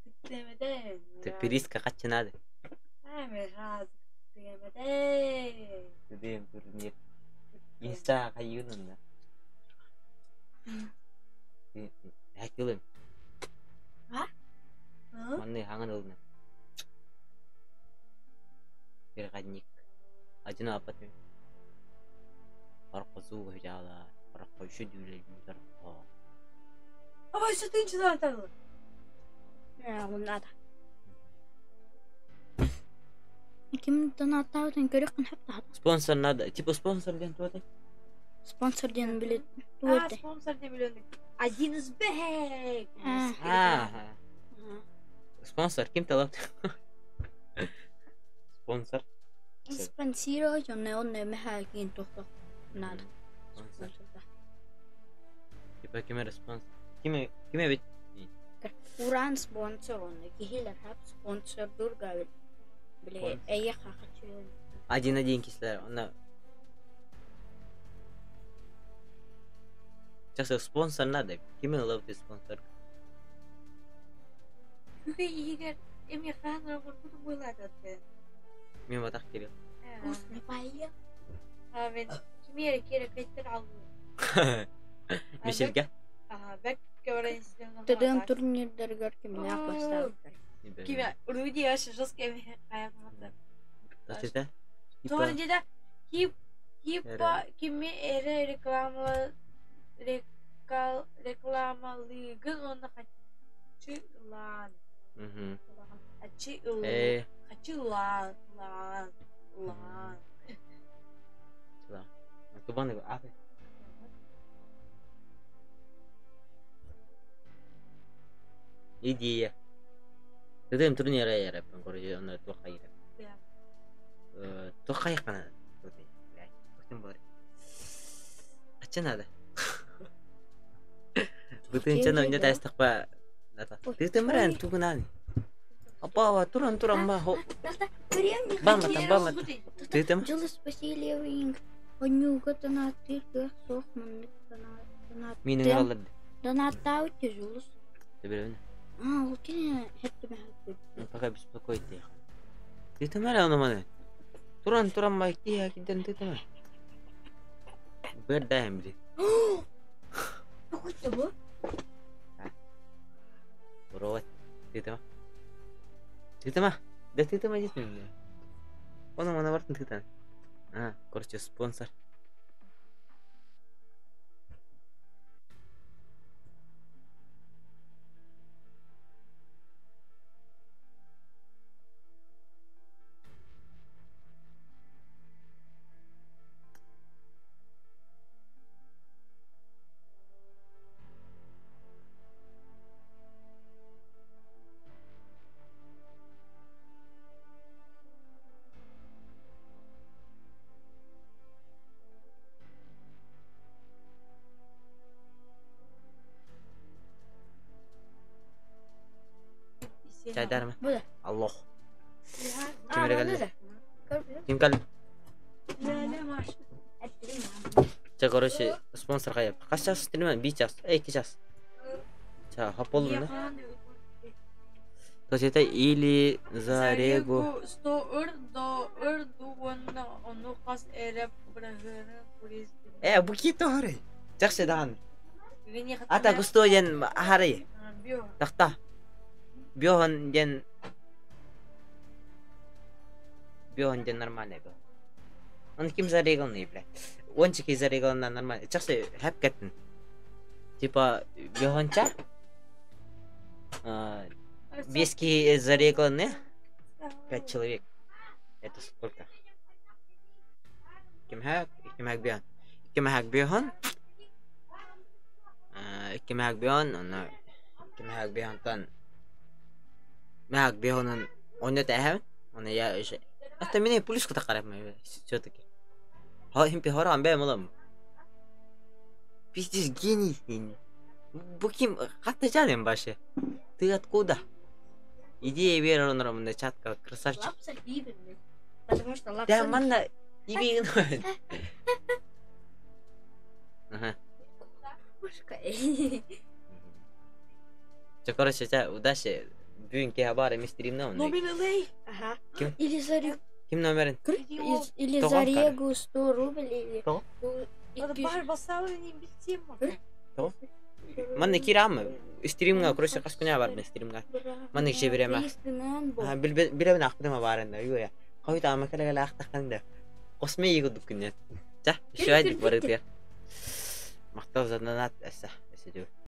Күттемеде. Ты приска қатшы надо. Мен разы күттемеде. ТДМ турнир. Инста қайюнын да. Әкелім. Маңдай хаңын олына. Бір ғадник. Один апат. Арқызу жала. Арқойшы дүйлей дүйдер. Ой, что ты начала так? надо. Ким донаттаудын көрөк хапта. Спонсор надо. Типа спонсор ден туады. Спонсор ден билет. Спонсор не миллионник. Один из бэг. Спонсор ким талап? Спонсор. Спонсиро онне мехагин тохто. Надо. Типа ким спонсор? Ким бит? Уран спонсор онне кихилер хап спонсор дургавил. Бле, я хочу. Один кислер. Она сейчас спонсор надо. Ким лов спонсор? Çünkü егер эми ханыр буду бойлады. Мен батак керек. Вкусно поел. Мен кимер керек айттыр алды. Мишелге? Бек говоренсен. Тедем турнирдерге кимне акастар. Киме Руди аш жесткий аягында. Тасыта? Торнеде типа киме эре рекламалыгы оны хачылан. Хачылан. Тубаны апы. Идея. Тедем турнира ярап, короче, она тухайра. Тухайкана. Потом бар. Ача надо. Бутынчаны өнде тастықпа. Тетемрен тугунан. Апа, туран ба. Бамата. Тетем. Жылыс Васильевин. Онюга донаты сохман донат. Минин алды. Донаттау жылыс. Тебелен. Ол кине хепте мехат. Пока беспокоит их. Тетемрен оны мана. Туран ба кия киден тетем. Бердаем ди. Какой-то бо? Бровать. Тетема. Да тетема действительно. Он на вартен тетема. Короче, спонсор. Çaydar mı? Bu da. Allah. Kim geldi? Kim geldi? Короче, спонсор кайып. Кач час стримен? 1 час, 2 час. Ча, хапол мына. То есть это или за регу. 100 урдугонно ону кас эреп брагыры пурис. Бу кит ары. Жакшы дан. Ата густоен ары. Такта. Бёхан ден нормальный был. Он ким зарегался, блядь. Он чики зарегался нормально. Сейчас хэп кеттен. Типа бёханча. Бески зарегался 5 человек. Это сколько? Кимхак бёхан. Кимхак бёхан, кимхак бёхан тан. Мэг бёхан он это хэв. Он я еще. Это меня полиска такая мы все-таки. Им пихора амбе малам. Пиздец гений. Буким как-то жалем баше. Ты откуда? Иди и верь он на чат как красавчик. Лапса ивен. Потому что лапса. Да манна ивен. Ага. Короче, удачи. Бүгін ке хабары мистеримна он. Номиналы. Ага. Ким? Или за Ким номерин? Или за регу 100 рублей или. Бар басалы не битем. Манны кирамы. Стримга короче кашкуня бар мен стримга. Манны кеше береме. Билебен акдыма барында. Юя. Кайта амакалга лактаканда. Косме егудук күнет. Жа, еще один бар еді. Мақтау заданат әсі.